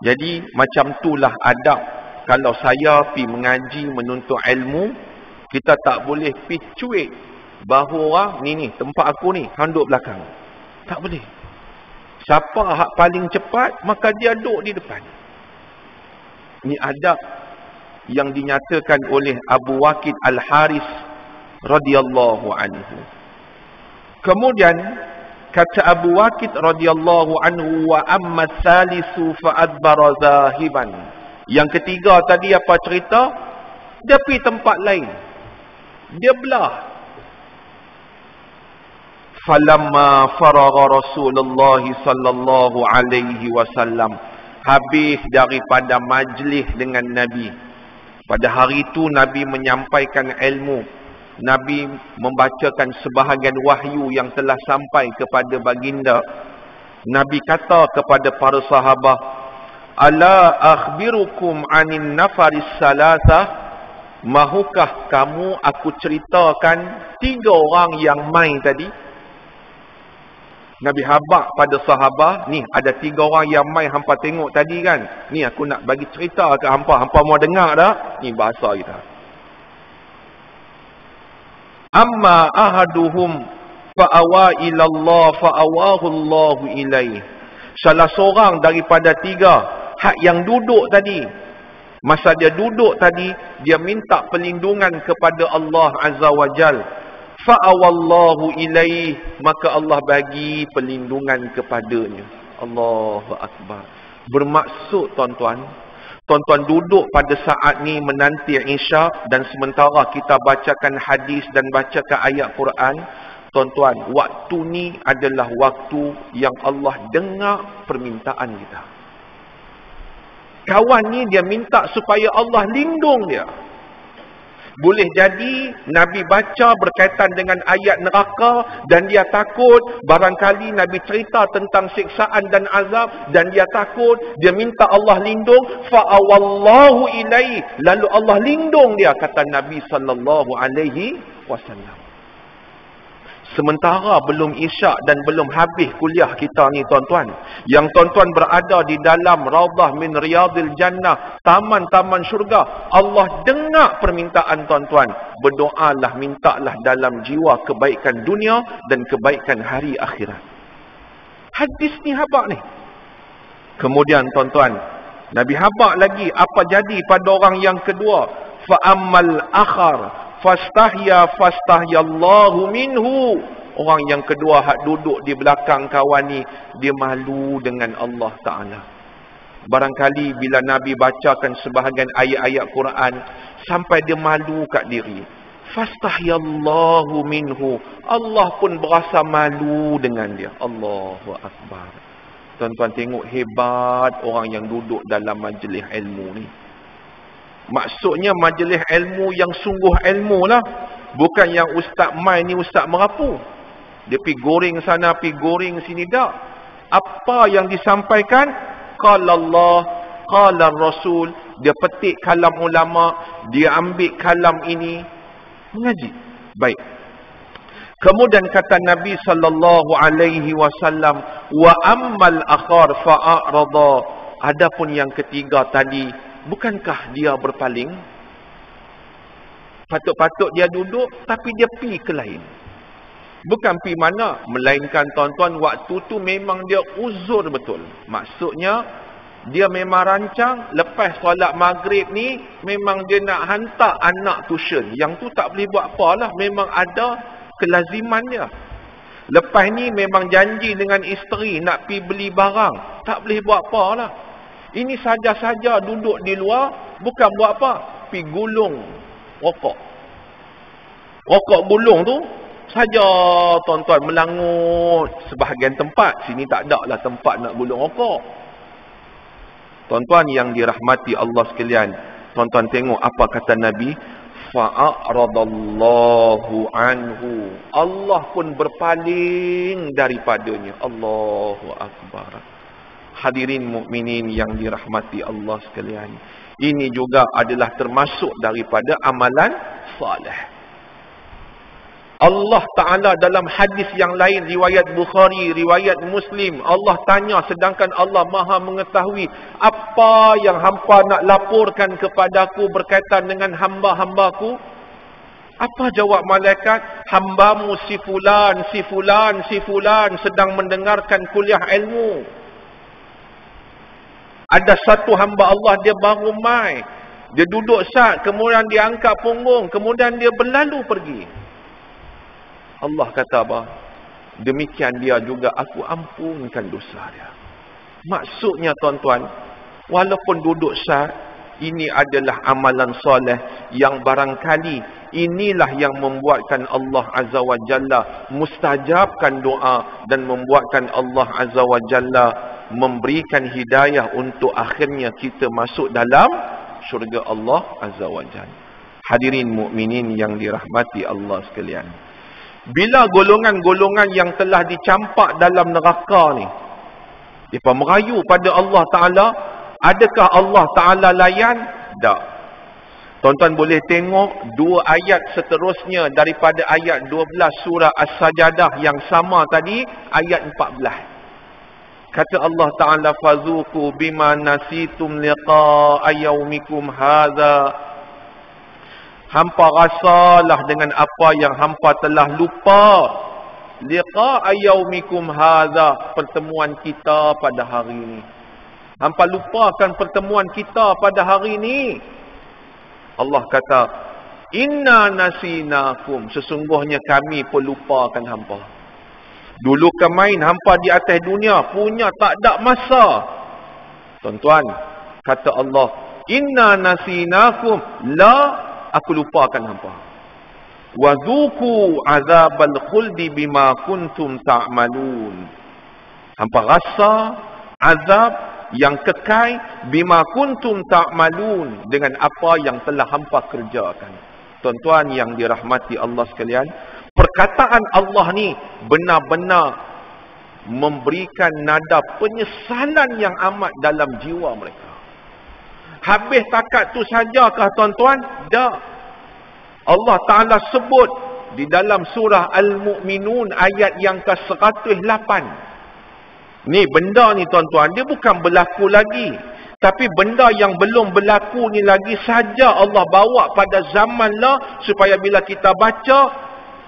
Jadi macam itulah adab. Kalau saya pergi mengaji, menuntut ilmu, kita tak boleh pergi cuik bahawa ni tempat aku ni, hang duduk belakang. Tak boleh. Siapa hak paling cepat, maka dia duduk di depan. Ini adab yang dinyatakan oleh Abu Waqid Al-Haris radhiyallahu anhu. Kemudian kata Abu Waqid radhiyallahu anhu, wa amma tsalisu fa adbara zahiban. Yang ketiga tadi apa cerita? Dia pergi tempat lain. Dia belah. Falamma faragha Rasulullah sallallahu alaihi wasallam, habis daripada majlis dengan Nabi. Pada hari itu Nabi menyampaikan ilmu. Nabi membacakan sebahagian wahyu yang telah sampai kepada baginda. Nabi kata kepada para sahabat, ala akhbirukum anin nafaris salasah, mahukah kamu aku ceritakan 3 orang yang main tadi? Nabi habaq pada sahabat, ni ada 3 orang yang main hampa tengok tadi kan? Ni aku nak bagi cerita ke hampa. Hampa mau dengar tak? Ni bahasa kita. Amma ahaduhum fa'awa ilallah fa'awahu Allahu ilaih. Salah seorang daripada 3 hak yang duduk tadi, masa dia duduk tadi, dia minta perlindungan kepada Allah Azza wa Jal. Fa'awallahu ilaih, maka Allah bagi perlindungan kepadanya. Allahu Akbar. Bermaksud tuan-tuan duduk pada saat ni menanti Isyak, dan sementara kita bacakan hadis dan bacakan ayat Quran. Tuan-tuan, waktu ni adalah waktu yang Allah dengar permintaan kita. Kawan ni dia minta supaya Allah lindung dia. Boleh jadi Nabi baca berkaitan dengan ayat neraka dan dia takut. Barangkali Nabi cerita tentang siksaan dan azab dan dia takut. Dia minta Allah lindung. Fa'awallahu ilaih. Lalu Allah lindung dia, kata Nabi sallallahu alaihi wasallam. Sementara belum Isyak dan belum habis kuliah kita ni tuan-tuan. Yang tuan-tuan berada di dalam Raudhah min Riyadil Jannah, taman-taman syurga. Allah dengar permintaan tuan-tuan. Berdoalah, mintalah dalam jiwa kebaikan dunia dan kebaikan hari akhirat. Hadis ni habaq ni. Kemudian tuan-tuan, Nabi habaq lagi apa jadi pada orang yang kedua. Fa'ammal akhar fastahyallahu minhu. Orang yang kedua hak duduk di belakang kawan ni, dia malu dengan Allah Ta'ala. Barangkali bila Nabi bacakan sebahagian ayat-ayat Quran, sampai dia malu kat diri. Fastahyallahu minhu. Allah pun berasa malu dengan dia. Allahu Akbar. Tuan-tuan tengok hebat orang yang duduk dalam majlis ilmu ni. Maksudnya majlis ilmu yang sungguh ilmu lah. Bukan yang ustaz main ni ustaz merapu. Dia pergi goreng sana, pergi goreng sini, tak. Apa yang disampaikan? Qala Allah, qala Rasul. Dia petik kalam ulama, dia ambil kalam ini, mengaji. Baik. Kemudian kata Nabi sallallahu alaihi wasallam, wa ammal akhar fa'arada. Adapun yang ketiga tadi, bukankah dia berpaling? Patut-patut dia duduk, tapi dia pergi ke lain. Bukan pergi mana, melainkan tuan-tuan waktu tu memang dia uzur betul. Maksudnya, dia memang rancang lepas solat maghrib ni, memang dia nak hantar anak tuition. Yang tu tak boleh buat apa lah, memang ada kelaziman dia. Lepas ni memang janji dengan isteri nak pergi beli barang. Tak boleh buat apa lah. Ini saja-saja duduk di luar, bukan buat apa? Pergi gulung rokok. Rokok gulung tu saja tuan-tuan melangut sebahagian tempat. Sini tak ada lah tempat nak gulung rokok. Tuan-tuan yang dirahmati Allah sekalian, tuan-tuan tengok apa kata Nabi. fa'aradallahu anhu. Allah pun berpaling daripadanya. Allahu akbar. Hadirin mukminin yang dirahmati Allah sekalian, ini juga adalah termasuk daripada amalan salih. Allah Ta'ala dalam hadis yang lain, riwayat Bukhari, riwayat Muslim, Allah tanya, sedangkan Allah maha mengetahui apa yang hampa nak laporkan kepadaku berkaitan dengan hamba-hambaku. Apa jawab malaikat? Hambamu si fulan, si fulan, si fulan sedang mendengarkan kuliah ilmu. Ada satu hamba Allah, dia baru mai, dia duduk sat, kemudian dia angkat punggung, kemudian dia berlalu pergi. Allah kata apa? Demikian dia juga aku ampunkan dosa dia. Maksudnya tuan-tuan, walaupun duduk sat, ini adalah amalan soleh yang barangkali inilah yang membuatkan Allah Azza wa Jalla mustajabkan doa dan membuatkan Allah Azza wa Jalla memberikan hidayah untuk akhirnya kita masuk dalam syurga Allah Azza wa Jalla. Hadirin mukminin yang dirahmati Allah sekalian, bila golongan-golongan yang telah dicampak dalam neraka ni, mereka merayu pada Allah Ta'ala, adakah Allah Ta'ala layan? Tak. Tuan-tuan boleh tengok dua ayat seterusnya daripada ayat 12 surah As-Sajadah yang sama tadi, ayat 14. Kata Allah Ta'ala, fazuku bima nasitum liqa'a yaumikum hadha. Hampa rasalah dengan apa yang hampa telah lupa. Liqa'a yaumikum hadha, pertemuan kita pada hari ini. Hampa lupakan pertemuan kita pada hari ini. Allah kata, inna nasinakum, sesungguhnya kami pelupakan hampa. Dulu kemain hampa di atas dunia punya tak ada masa. Tuan-tuan, kata Allah, inna nasinakum, la, aku lupakan hampa. Wa dzuqu azabal khuldi bima kuntum ta'malun. Hampa rasa azab yang kekal bima kuntum ta'malun, dengan apa yang telah hampa kerjakan. Tuan-tuan yang dirahmati Allah sekalian, perkataan Allah ni benar-benar memberikan nada penyesalan yang amat dalam jiwa mereka. Habis takat tu sajakah tuan-tuan? Tak. Allah Ta'ala sebut di dalam surah Al-Mu'minun ayat yang ke-108. Ni benda ni tuan-tuan, dia bukan berlaku lagi. Tapi benda yang belum berlaku ni lagi saja Allah bawa pada zaman lah, supaya bila kita baca,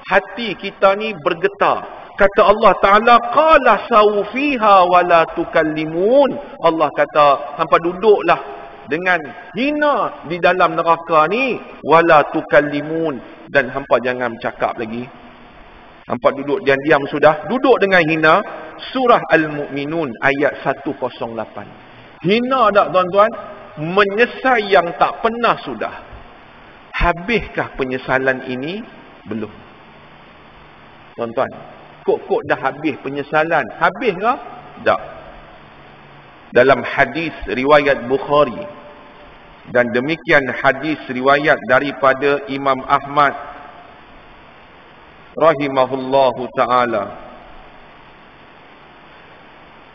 hati kita ni bergetar. Kata Allah Ta'ala, qala sawfiha wa la tukallimun. Allah kata, hampa duduklah dengan hina di dalam neraka ni, wala tukallimun, dan hampa jangan bercakap lagi. Hampa duduk diam-diam sudah, duduk dengan hina. Surah Al-Mu'minun ayat 108. Hina tak tuan-tuan? Menyesal yang tak pernah sudah. Habiskah penyesalan ini? Belum. Tuan-tuan, kok dah habis penyesalan? Habis ke? Tak. Dalam hadis riwayat Bukhari, dan demikian hadis riwayat daripada Imam Ahmad rahimahullahu ta'ala,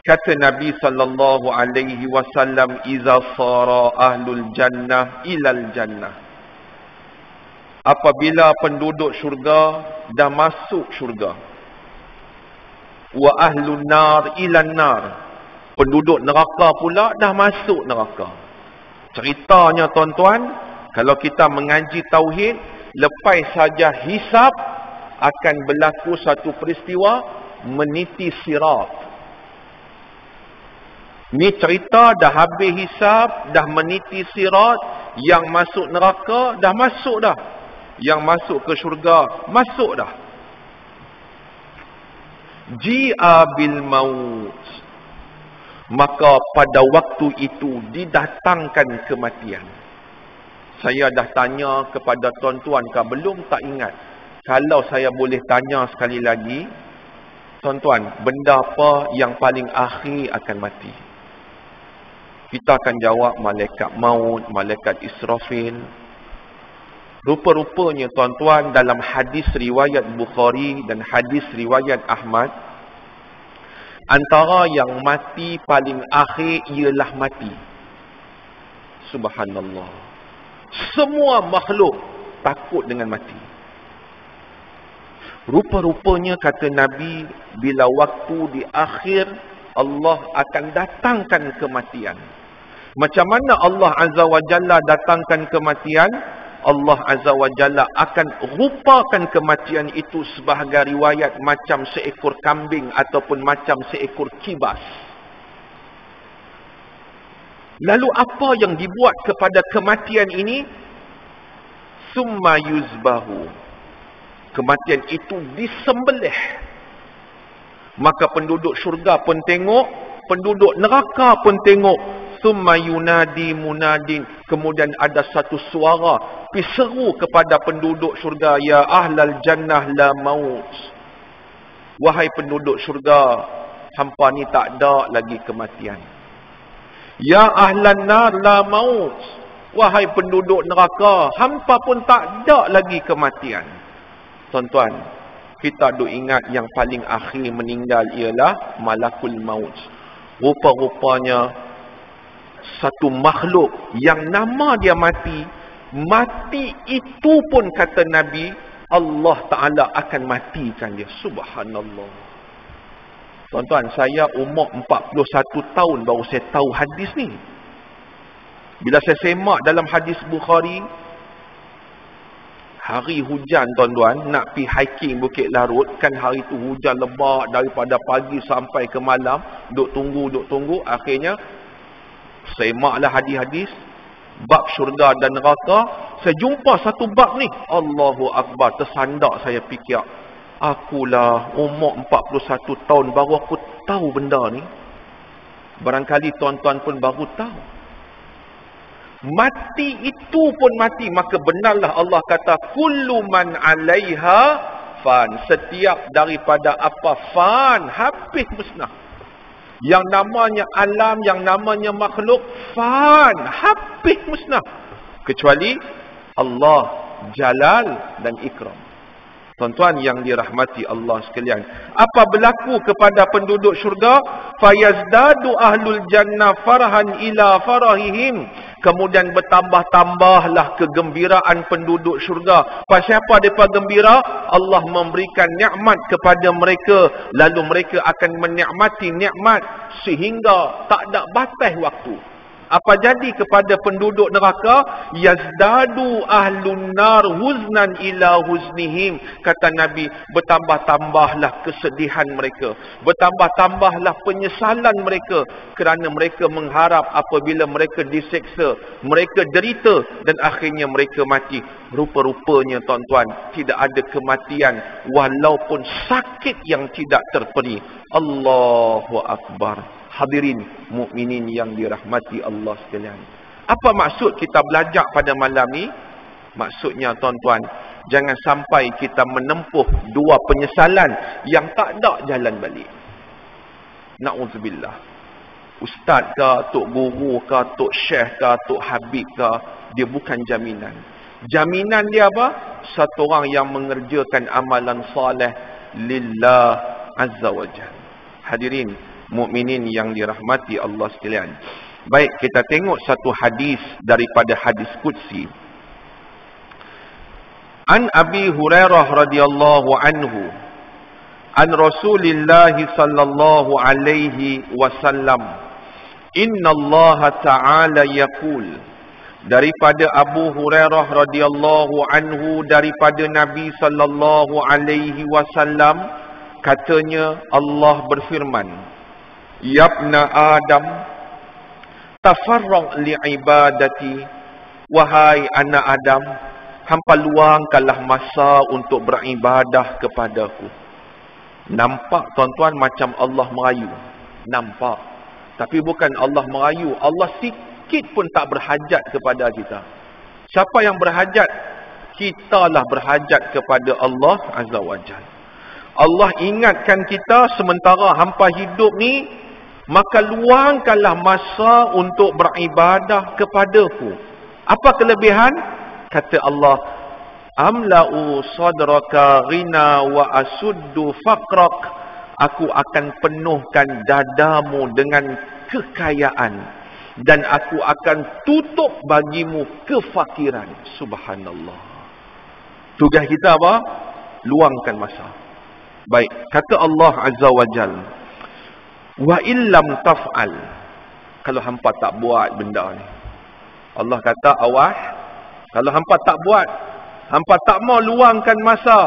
kata Nabi sallallahu alaihi wasallam, iza sara ahlul jannah ilal jannah, apabila penduduk syurga dah masuk syurga, wa ahlun nar ilan nar, penduduk neraka pula dah masuk neraka. Ceritanya tuan-tuan, kalau kita mengaji tauhid, lepas saja hisab akan berlaku satu peristiwa, meniti sirat. Ni cerita dah habis hisab, dah meniti sirat, yang masuk neraka dah masuk dah, yang masuk ke syurga masuk dah. Ji'a bil maut, maka pada waktu itu didatangkan kematian. Saya dah tanya kepada tuan-tuan ke belum, tak ingat. Kalau saya boleh tanya sekali lagi, tuan-tuan, benda apa yang paling akhir akan mati? Kita akan jawab malaikat maut, malaikat Israfil. Rupa-rupanya tuan-tuan, dalam hadis riwayat Bukhari dan hadis riwayat Ahmad, antara yang mati paling akhir ialah mati. Subhanallah. Semua makhluk takut dengan mati. Rupa-rupanya kata Nabi, bila waktu di akhir, Allah akan datangkan kematian. Macam mana Allah Azza wa Jalla datangkan kematian? Allah Azza wa Jalla akan rupakan kematian itu sebahagai riwayat macam seekor kambing ataupun macam seekor kibas. Lalu apa yang dibuat kepada kematian ini? Summa yuzbahu. Kematian itu disembelih. Maka penduduk syurga pun tengok, penduduk neraka pun tengok. Summa yunadi munadin. Kemudian ada satu suara pi seru kepada penduduk syurga, ya ahlal jannah la maut. Wahai penduduk syurga, hampa ni tak ada lagi kematian. Ya ahlan nar la maut. Wahai penduduk neraka, hampa pun tak ada lagi kematian. Tuan-tuan, kita duk ingat yang paling akhir meninggal ialah malakul maut. Rupa-rupanya satu makhluk yang nama dia mati, mati itu pun kata Nabi, Allah Ta'ala akan matikan dia. Subhanallah. Tuan-tuan, saya umur 41 tahun baru saya tahu hadis ni. Bila saya semak dalam hadis Bukhari, hari hujan tuan-tuan, nak pergi hiking Bukit Larut, kan hari tu hujan lebat daripada pagi sampai ke malam, duk tunggu, akhirnya semaklah hadis-hadis bab syurga dan neraka. Saya jumpa satu bab ni, Allahu Akbar, tersandak saya fikir, akulah umur 41 tahun baru aku tahu benda ni. Barangkali tuan-tuan pun baru tahu. Mati itu pun mati. Maka benarlah Allah kata, kullu man 'alaiha fan. Setiap daripada apa fan, habis musnah. Yang namanya alam, yang namanya makhluk, fan, habis musnah. Kecuali Allah Jalal dan Ikram. Tuan-tuan yang dirahmati Allah sekalian, apa berlaku kepada penduduk syurga? Fayazdadu ahlul jannah farhan ila farahihim. Kemudian bertambah-tambahlah kegembiraan penduduk syurga. Pasal apa mereka gembira? Allah memberikan nikmat kepada mereka, lalu mereka akan menikmati nikmat sehingga tak ada batas waktu. Apa jadi kepada penduduk neraka? Yazdadu ahlun nar huznan ila huznihim. Kata Nabi, bertambah-tambahlah kesedihan mereka, bertambah-tambahlah penyesalan mereka, kerana mereka mengharap apabila mereka diseksa, mereka derita dan akhirnya mereka mati. Rupa-rupanya tuan-tuan, tidak ada kematian walaupun sakit yang tidak terperi. Allahu Akbar. Hadirin mukminin yang dirahmati Allah sekalian. Apa maksud kita belajar pada malam ni? Maksudnya tuan-tuan, jangan sampai kita menempuh dua penyesalan yang tak ada jalan balik. Na'udzubillah. Ustaz ke, tok guru ke, tok syekh ke, tok habib ke, dia bukan jaminan. Jaminan dia apa? Satu orang yang mengerjakan amalan soleh lillah azza wa jalla. Hadirin mukminin yang dirahmati Allah sekalian. Baik, kita tengok satu hadis daripada hadis qudsi. An Abi Hurairah radhiyallahu anhu an Rasulillah sallallahu alaihi wasallam, inna Allah ta'ala yaqul. Daripada Abu Hurairah radhiyallahu anhu, daripada Nabi sallallahu alaihi wasallam, katanya Allah berfirman, Yabna Adam, tafarraq li'ibadati. Wahai anak Adam, hampa luangkanlah masa untuk beribadah kepadaku. Nampak tuan-tuan macam Allah merayu? Nampak. Tapi bukan Allah merayu. Allah sikit pun tak berhajat kepada kita. Siapa yang berhajat? Kitalah berhajat kepada Allah Azza wa Jalla. Allah ingatkan kita sementara hampa hidup ni, maka luangkanlah masa untuk beribadah kepadaku. Apa kelebihan? Kata Allah, Amla'u sadraka ghina wa asuddu faqrak. Aku akan penuhkan dadamu dengan kekayaan dan aku akan tutup bagimu kefakiran. Subhanallah. Tugas kita apa? Luangkan masa. Baik, kata Allah Azza wa Jal, wa illam taf'al. Kalau hampa tak buat benda ni, Allah kata, awas. Kalau hampa tak buat, hampa tak mau luangkan masa,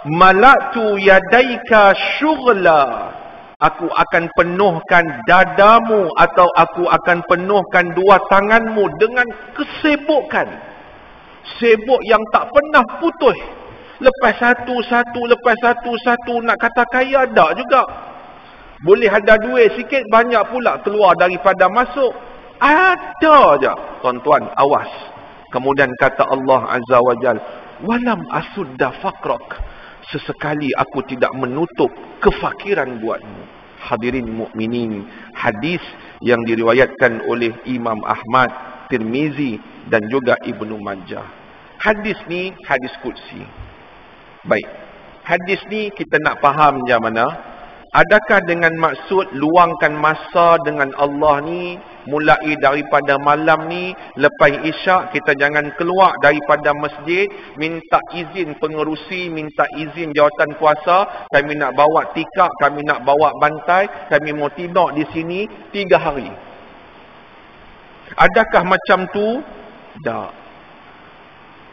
malatu yadaika syughla. Aku akan penuhkan dadamu atau aku akan penuhkan dua tanganmu dengan kesibukan. Sibuk yang tak pernah putus. Lepas satu, nak kata kaya tak juga. Boleh ada duit sikit, banyak pula keluar daripada masuk. Ada je. Tuan-tuan, awas. Kemudian kata Allah Azza wa Jal, walam asudda faqrak. Sesekali aku tidak menutup kefakiran buatmu. Hadirin mukminin, hadis yang diriwayatkan oleh Imam Ahmad, Tirmizi dan juga Ibnu Majah. Hadis ni hadis qudsi. Baik. Hadis ni kita nak faham macam mana? Adakah dengan maksud luangkan masa dengan Allah ni mulai daripada malam ni, lepas isyak kita jangan keluar daripada masjid, minta izin pengerusi, minta izin jawatan kuasa, kami nak bawa tikar, kami nak bawa bantai, kami mau tidur di sini 3 hari. Adakah macam tu? Tak.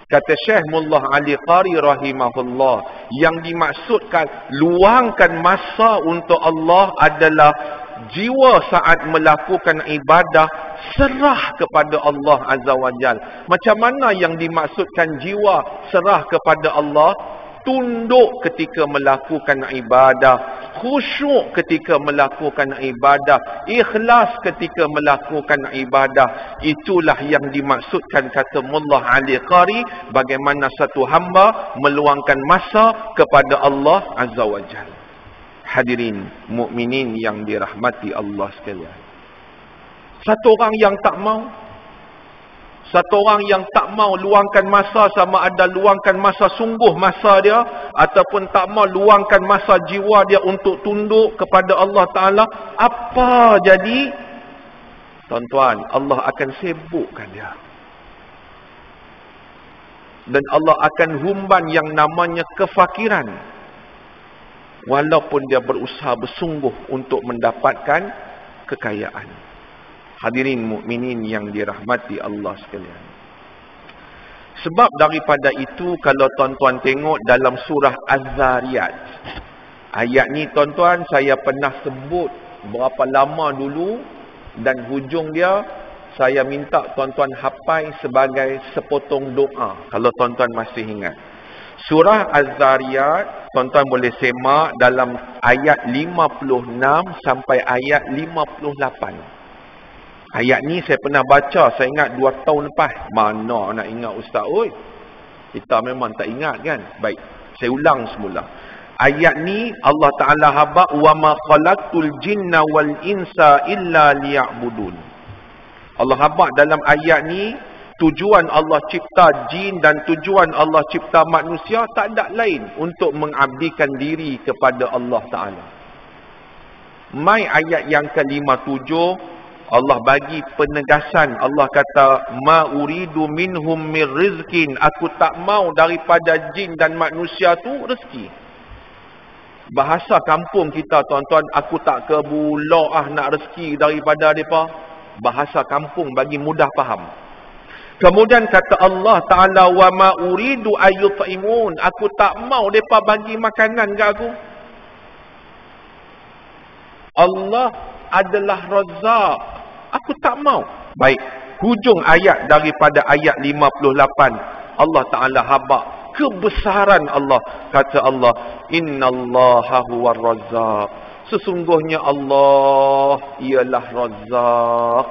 Kata Syekh Mullah Ali Qari rahimahullah, yang dimaksudkan luangkan masa untuk Allah adalah jiwa saat melakukan ibadah serah kepada Allah Azza wa Jal. Macam mana yang dimaksudkan jiwa serah kepada Allah? Tunduk ketika melakukan ibadah, khusyuk ketika melakukan ibadah, ikhlas ketika melakukan ibadah. Itulah yang dimaksudkan, kata Mullah Ali Qari, bagaimana satu hamba meluangkan masa kepada Allah Azza wa Jalla. Hadirin mukminin yang dirahmati Allah sekalian. Satu orang yang tak mau luangkan masa, sama ada luangkan masa sungguh masa dia ataupun tak mau luangkan masa jiwa dia untuk tunduk kepada Allah Ta'ala, apa jadi? Tuan-tuan, Allah akan sibukkan dia. Dan Allah akan humban yang namanya kefakiran. Walaupun dia berusaha bersungguh untuk mendapatkan kekayaan. Hadirin mukminin yang dirahmati Allah sekalian. Sebab daripada itu, kalau tuan-tuan tengok dalam surah Az-Zariyat, ayat ni tuan-tuan saya pernah sebut berapa lama dulu, dan hujung dia saya minta tuan-tuan hafal sebagai sepotong doa, kalau tuan-tuan masih ingat. Surah Az-Zariyat, tuan-tuan boleh semak dalam ayat 56 sampai ayat 58. Ayat ni saya pernah baca, saya ingat 2 tahun lepas. Mana nak ingat Ustaz? Oi, kita memang tak ingat kan? Baik, saya ulang semula. Ayat ni Allah Ta'ala habaq, wa ma khalaqtul jinna wal insa illa liya'budun. Allah habaq dalam ayat ni, tujuan Allah cipta jin dan tujuan Allah cipta manusia tak ada lain untuk mengabdikan diri kepada Allah Ta'ala. Mai ayat yang ke-57, Allah bagi penegasan. Allah kata, ma uridu minhum min rizkin. Aku tak mau daripada jin dan manusia tu rezeki. Bahasa kampung kita tuan-tuan, aku tak kebulah nak rezeki daripada mereka. Bahasa kampung bagi mudah faham. Kemudian kata Allah Ta'ala, wa ma uridu ayyut'imun. Aku tak mau mereka bagi makanan ke aku. Allah adalah Razzaq. Aku tak mau. Baik, hujung ayat daripada ayat 58, Allah Ta'ala habaq kebesaran Allah. Kata Allah, innallaha huwar razzaq. Sesungguhnya Allah ialah Razzaq.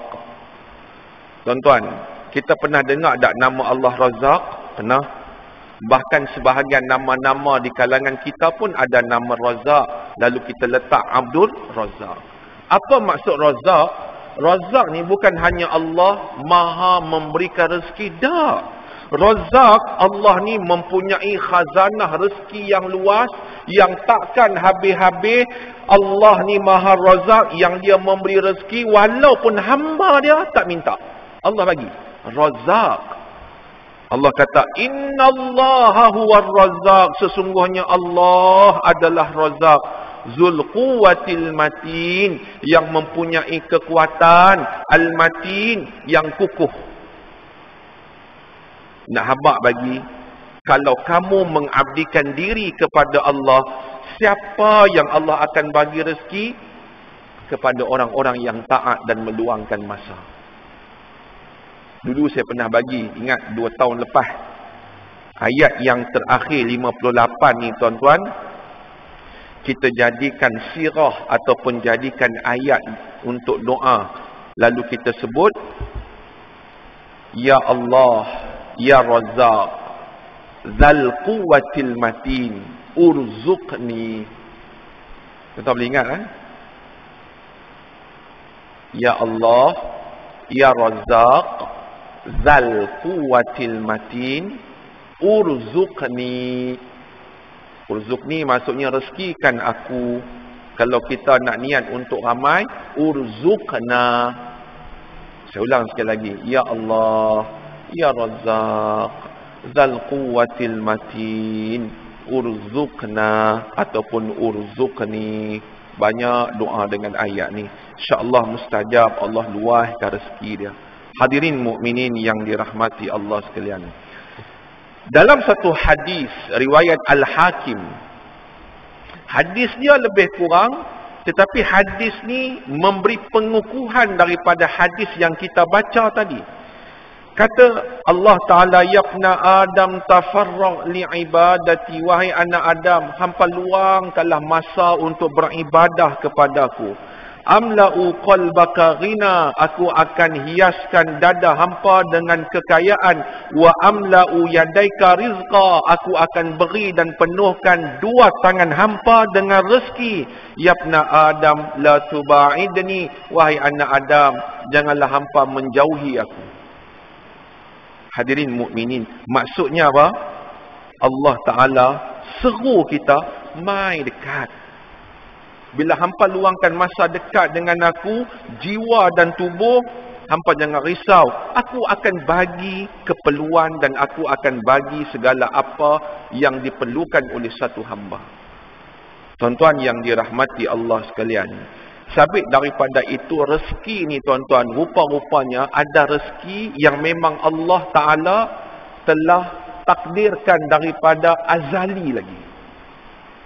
Tuan-tuan, kita pernah dengar tak nama Allah Razzaq? Pernah. Bahkan sebahagian nama-nama di kalangan kita pun ada nama Razzaq. Lalu kita letak Abdul Razzaq. Apa maksud Razzaq? Razzaq ni bukan hanya Allah maha memberikan rezeki. Tak. Razak, Allah ni mempunyai khazanah rezeki yang luas, yang takkan habis-habis. Allah ni Maha Razak, yang dia memberi rezeki walaupun hamba dia tak minta, Allah bagi. Razak. Allah kata, innallaha huwar razak, sesungguhnya Allah adalah Razak. Zul quwwatil matin, yang mempunyai kekuatan, al-matin, yang kukuh. Nak habaq bagi, kalau kamu mengabdikan diri kepada Allah, siapa yang Allah akan bagi rezeki? Kepada orang-orang yang taat dan meluangkan masa. Dulu saya pernah bagi, ingat 2 tahun lepas, ayat yang terakhir 58 ni tuan-tuan, kita jadikan sirah ataupun jadikan ayat untuk doa. Lalu kita sebut, Ya Allah, Ya Razzaq, Zal Quwwatil Matin, Urzuqni. Kita boleh ingat kan? Ya Allah, Ya Razzaq, Zal Quwwatil Matin, Urzuqni. Urzuqni maksudnya rezekikan aku. Kalau kita nak niat untuk ramai, urzuqna. Saya ulang sekali lagi. Ya Allah, Ya Razzaq, Zal Quwwatil Matin, Urzuqna ataupun Urzuqni. Banyak doa dengan ayat ni. InsyaAllah mustajab, Allah luahkan rezeki dia. Hadirin mukminin yang dirahmati Allah sekalian. Dalam satu hadis riwayat Al-Hakim, hadis dia lebih kurang, tetapi hadis ni memberi pengukuhan daripada hadis yang kita baca tadi. Kata Allah Ta'ala, Yabna Adam tafarraq li'ibadati, wahai anak Adam, hampa luangkanlah masa untuk beribadah kepadaku. Amla'u qalbaka ghina, aku akan hiaskan dada hampa dengan kekayaan. Wa amla'u yadaika rizqa, aku akan beri dan penuhkan 2 tangan hampa dengan rezeki. Yabna Adam la tuba'idni, wahai anak Adam, janganlah hampa menjauhi aku. Hadirin mukminin, maksudnya apa? Allah Ta'ala seru kita mai dekat. Bila hampa luangkan masa dekat dengan aku, jiwa dan tubuh, hampa jangan risau. Aku akan bagi keperluan dan aku akan bagi segala apa yang diperlukan oleh satu hamba. Tuan-tuan yang dirahmati Allah sekalian, sabit daripada itu rezeki ni tuan-tuan, rupa-rupanya ada rezeki yang memang Allah Ta'ala telah takdirkan daripada azali lagi.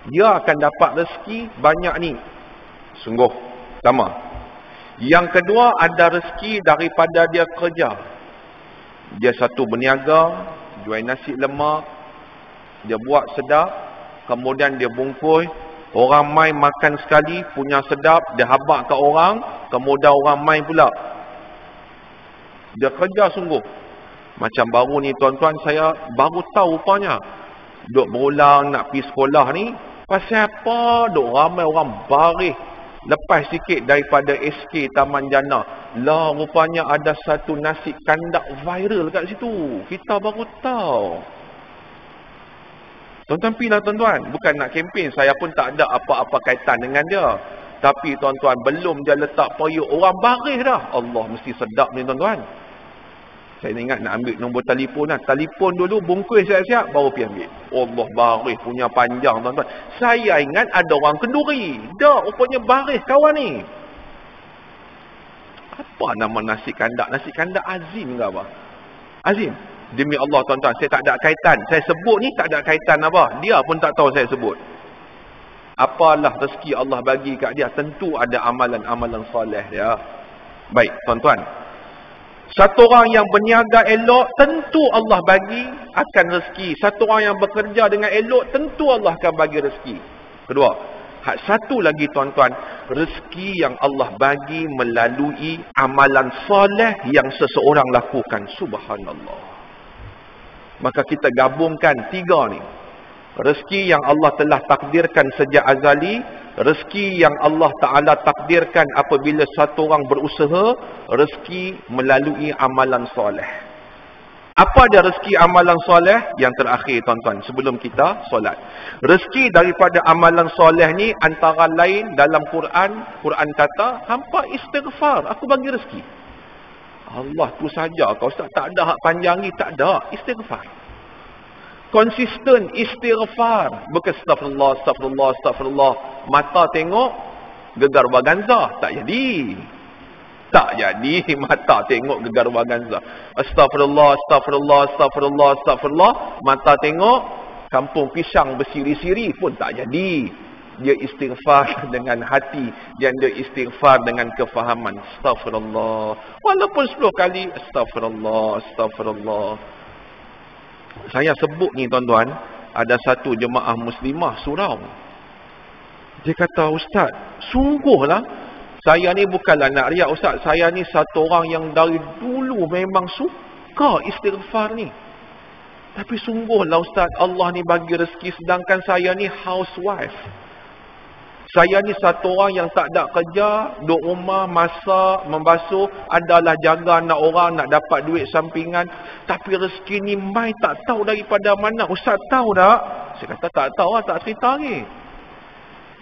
Dia akan dapat rezeki banyak ni. Sungguh. Sama. Yang kedua, ada rezeki daripada dia kerja. Dia satu berniaga, jual nasi lemak, dia buat sedap, kemudian dia bungkus, orang mai makan sekali, punya sedap, dia habak ke orang, kemudian orang mai pula. Dia kerja sungguh. Macam baru ni tuan-tuan, saya baru tahu rupanya. Duk berulang nak pergi sekolah ni, pasal apa? Duk ramai orang baris lepas sikit daripada SK Taman Jannah. Lah, rupanya ada satu nasi kandak viral kat situ. Kita baru tahu. Tuan-tuan pergilah tuan-tuan. Bukan nak kempen, saya pun tak ada apa-apa kaitan dengan dia. Tapi tuan-tuan, belum dia letak payuk, orang baris dah. Allah, mesti sedap ni tuan-tuan. Saya ingat nak ambil nombor telefon lah. Telefon dulu, bungkus siap-siap, baru pergi ambil. Allah, baris punya panjang tuan-tuan. Saya ingat ada orang kenduri. Dah, rupanya baris kawan ni. Apa nama nasi kandak? Nasi kandak Azim ke apa? Azim. Demi Allah tuan-tuan, saya tak ada kaitan. Saya sebut ni tak ada kaitan apa. Dia pun tak tahu saya sebut. Apalah rezeki Allah bagi kat dia. Tentu ada amalan-amalan soleh dia. Baik tuan-tuan. Satu orang yang berniaga elok, tentu Allah bagi akan rezeki. Satu orang yang bekerja dengan elok, tentu Allah akan bagi rezeki. Kedua, satu lagi tuan-tuan, rezeki yang Allah bagi melalui amalan soleh yang seseorang lakukan. Subhanallah. Maka kita gabungkan 3 ni. Rezeki yang Allah telah takdirkan sejak azali, rezeki yang Allah Ta'ala takdirkan apabila satu orang berusaha, rezeki melalui amalan soleh. Apa dia rezeki amalan soleh? Yang terakhir tuan-tuan, sebelum kita solat. Rezeki daripada amalan soleh ni antara lain dalam Quran kata, hampa istighfar, aku bagi rezeki. Allah tu saja kau Ustaz, tak ada hak panjang ni, tak ada. Istighfar. Konsisten istighfar. Bukan astagfirullah. Mata tengok, gegar baganza. Tak jadi. Tak jadi mata tengok gegar baganza. Astagfirullah. Mata tengok kampung pisang bersiri-siri pun tak jadi. Dia istighfar dengan hati dan dia istighfar dengan kefahaman. Astagfirullah. Walaupun 10 kali astagfirullah. Saya sebut ni tuan-tuan, ada satu jemaah muslimah surau. Dia kata, Ustaz, sungguhlah saya ni bukanlah nak riak Ustaz. Saya ni satu orang yang dari dulu memang suka istighfar ni. Tapi sungguhlah Ustaz, Allah ni bagi rezeki sedangkan saya ni housewife. Saya ni satu orang yang tak ada kerja, duduk rumah, masak, membasuh, adalah jaga anak orang, nak dapat duit sampingan. Tapi rezeki ni mai tak tahu daripada mana. Ustaz tahu tak? Saya kata tak tahu lah, tak cerita ni.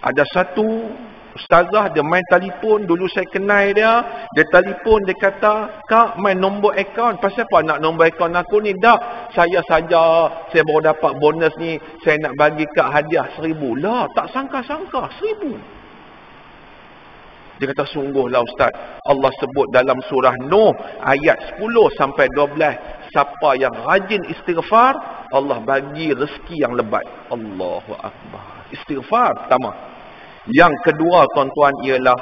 Ada satu ustazah, dia main telefon, dulu saya kenal dia. Dia telefon, dia kata, Kak, main nombor akaun. Pasal apa nak nombor akaun aku ni? Tak, saya baru dapat bonus ni, saya nak bagi Kak hadiah 1,000. Lah, tak sangka-sangka, 1,000. Dia kata, sungguhlah Ustaz, Allah sebut dalam surah Nuh, ayat 10 sampai 12, siapa yang rajin istighfar, Allah bagi rezeki yang lebat. Allahu Akbar. Istighfar pertama. Yang kedua tuan-tuan ialah,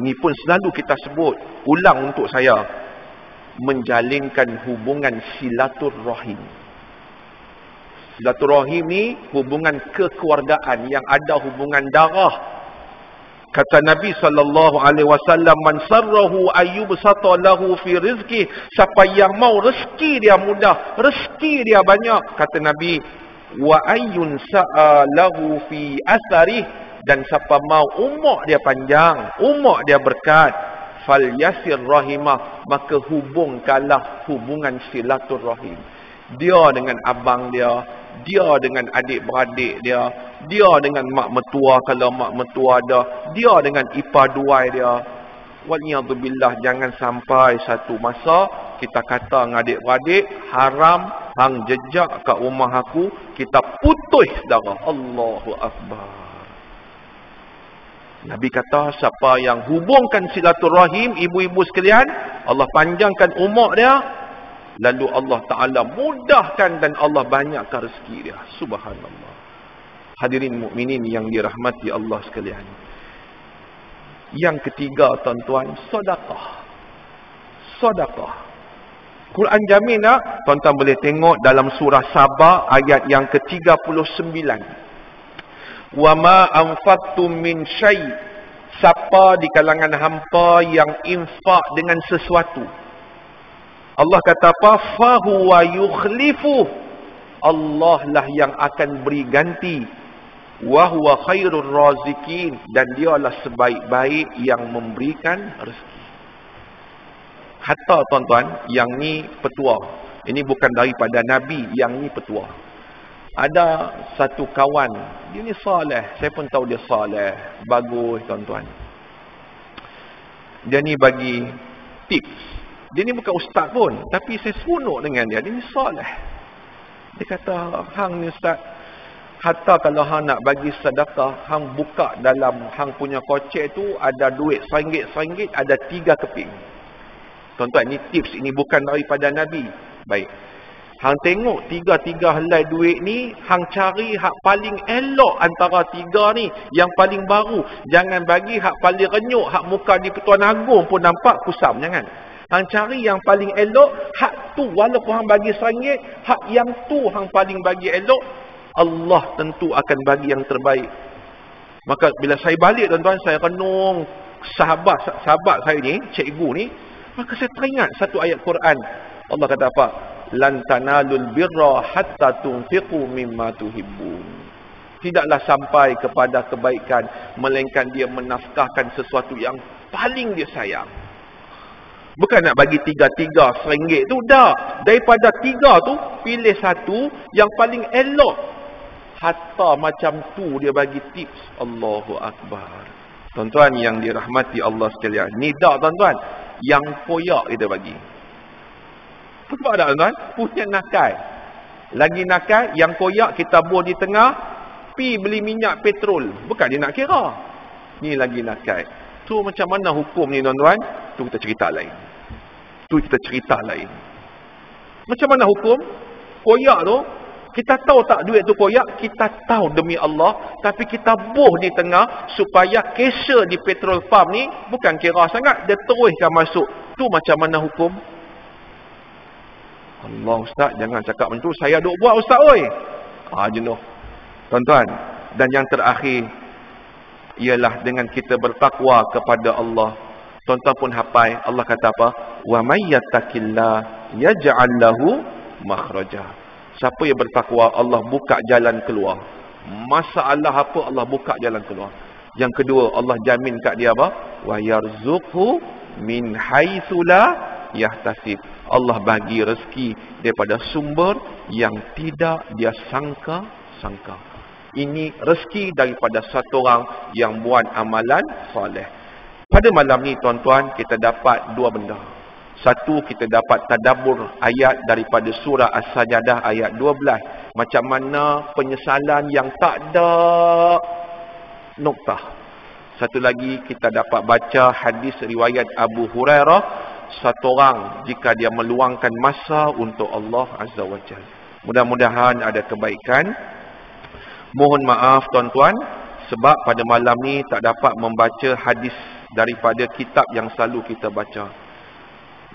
ni pun selalu kita sebut, ulang untuk saya, menjalinkan hubungan silaturrahim. Silaturrahim ni hubungan kekeluargaan yang ada hubungan darah. Kata Nabi SAW, man sarrahu ayyubsata lahu fi rizki, siapa yang mau rezeki dia mudah, rezeki dia banyak, kata Nabi, wa ayyun sa'alahu fi asarih, dan siapa mau umur dia panjang, umur dia berkat, fal yasir rahimah, maka hubungkanlah hubungan silaturrahim. Dia dengan abang dia dengan adik-beradik dia dengan mak mertua kalau mak mertua dia dengan ipar duai dia. Waliyadzubillah, jangan sampai satu masa kita kata dengan adik-beradik, haram hang jejak kat rumah aku, kita putus saudara. Allahu Akbar. Nabi kata, siapa yang hubungkan silaturrahim, ibu-ibu sekalian, Allah panjangkan umur dia, lalu Allah Ta'ala mudahkan dan Allah banyakkan rezeki dia. Subhanallah. Hadirin mukminin yang dirahmati Allah sekalian. Yang ketiga tuan-tuan, sedekah. Sedekah. Quran jamin tak? Tuan-tuan boleh tengok dalam surah Sabah ayat yang ke-39. Wa ma anfaqtum min syai', siapa di kalangan hampa yang infak dengan sesuatu, Allah kata apa? Fa huwa yukhlifu, Allah lah yang akan beri ganti. Wa huwa khairur razikin, dan dialah sebaik-baik yang memberikan rezeki. Hatta tuan-tuan, yang ni petua. Ini bukan daripada Nabi, yang ni petua. Ada satu kawan, dia ni saleh, saya pun tahu dia saleh, bagus tuan-tuan. Dia ni bagi tips. Dia ni bukan ustaz pun, tapi saya seronok dengan dia. Dia ni saleh. Dia kata, hang ni ustaz, hatta kalau hang nak bagi sedekah, hang buka dalam hang punya kocek tu ada duit RM1, ada 3 keping. Tuan-tuan, ni tips, ini bukan daripada Nabi. Baik. Hang tengok 3 helai duit ni, hang cari hak paling elok antara 3 ni, yang paling baru. Jangan bagi hak paling renyuk, hak muka di Pertuan Agong pun nampak kusam, jangan. Hang cari yang paling elok, hak tu walaupun hang bagi RM1, hak yang tu hang paling bagi elok, Allah tentu akan bagi yang terbaik. Maka bila saya balik tuan-tuan, saya renung sahabat saya ni, cikgu ni, maka saya teringat satu ayat Quran. Allah kata apa? Lan tanalul birra hatta tunfiqu mimma tuhibbun. Tidaklah sampai kepada kebaikan melainkan dia menafkahkan sesuatu yang paling dia sayang. Bukan nak bagi tiga-tiga RM1 tu, dah. Daripada tiga tu, pilih satu yang paling elok. Hatta macam tu dia bagi tips. Allahu Akbar. Tuan-tuan yang dirahmati Allah sekalian. Ni dah tuan-tuan. Yang koyak kita bagi. Nampak tak tuan-tuan? Punya nakal. Lagi nakal, yang koyak kita buah di tengah. Pi beli minyak petrol. Bukan dia nak kira. Ni lagi nakal. Tu macam mana hukum ni tuan-tuan? Tu kita cerita lain. Macam mana hukum? Koyak tu, kita tahu tak duit tu koyak? Kita tahu demi Allah. Tapi kita buh di tengah supaya cashier di petrol pump ni bukan kira sangat. Dia teruskan masuk. Tu macam mana hukum? Allah Ustaz, jangan cakap macam tu. Saya duk buat Ustaz oi. Jenuh. Tuan-tuan, dan yang terakhir ialah dengan kita bertakwa kepada Allah. Tuan-tuan pun hafal, Allah kata apa? Wa may yattaqillah yaj'al lahu makhraja. Siapa yang bertakwa, Allah buka jalan keluar. Masalah apa, Allah buka jalan keluar. Yang kedua, Allah jamin kat dia apa? Wa yarzuqhu min haitsu la yahtasib. Allah bagi rezeki daripada sumber yang tidak dia sangka-sangka. Ini rezeki daripada satu orang yang buat amalan soleh. Pada malam ni tuan-tuan, kita dapat dua benda. Satu, kita dapat tadabbur ayat daripada surah As-Sajdah ayat 12. Macam mana penyesalan yang tak ada noktah. Satu lagi, kita dapat baca hadis riwayat Abu Hurairah. Satu orang jika dia meluangkan masa untuk Allah Azza wa Jalla. Mudah-mudahan ada kebaikan. Mohon maaf tuan-tuan, sebab pada malam ni tak dapat membaca hadis daripada kitab yang selalu kita baca.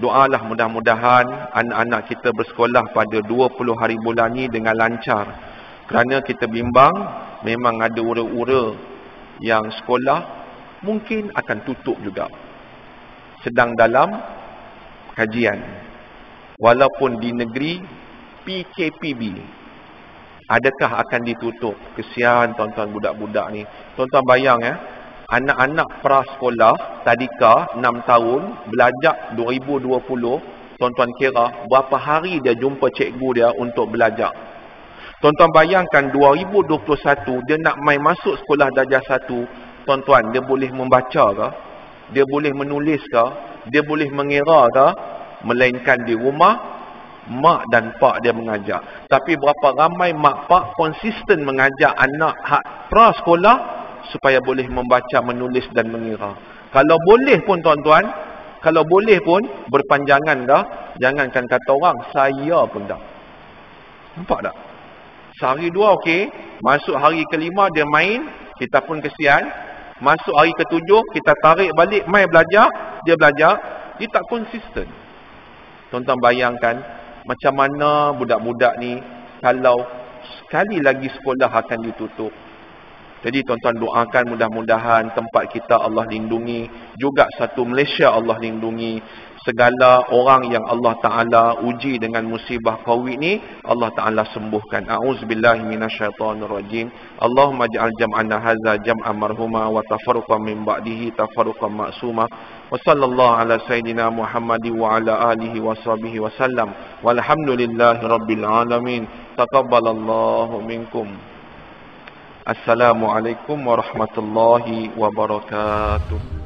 Doalah mudah-mudahan anak-anak kita bersekolah pada 20 hari bulan ni dengan lancar. Kerana kita bimbang, memang ada ura-ura yang sekolah mungkin akan tutup juga. Sedang dalam kajian. Walaupun di negeri PKPB, adakah akan ditutup? Kesian tuan-tuan budak-budak ni. Tuan-tuan bayang anak-anak prasekolah tadika 6 tahun belajar 2020, tuan-tuan kira berapa hari dia jumpa cikgu dia untuk belajar. Tuan-tuan bayangkan 2021 dia nak main masuk sekolah darjah 1, tuan-tuan, dia boleh membaca ke? Dia boleh menulis ke? Dia boleh mengira ke? Melainkan di rumah mak dan pak dia mengajar. Tapi berapa ramai mak pak konsisten mengajar anak hak prasekolah supaya boleh membaca, menulis dan mengira. Kalau boleh pun tuan-tuan, kalau boleh pun berpanjangan dah, jangankan kata orang, saya pun dah. Nampak tak? Sehari dua okey, masuk hari kelima dia main, kita pun kesian. Masuk hari ketujuh kita tarik balik mai belajar, dia belajar, dia tak konsisten. Tuan-tuan bayangkan macam mana budak-budak ni kalau sekali lagi sekolah akan ditutup. Jadi tuan-tuan doakan mudah-mudahan tempat kita Allah lindungi, juga satu Malaysia Allah lindungi, segala orang yang Allah Ta'ala uji dengan musibah Covid ni, Allah Ta'ala sembuhkan. A'udzubillahi minasyaitonirrajim. Allahumma ja'al jam'ana hadza jam'an marhuma wa tafarruqan min ba'dihi tafarruqan ma'suma. Wa sallallahu ala sayyidina Muhammadi wa ala alihi wa sahbihi wa sallam. Walhamdulillahi rabbil alamin. Taqabbalallahu minkum. Assalamualaikum warahmatullahi wabarakatuh.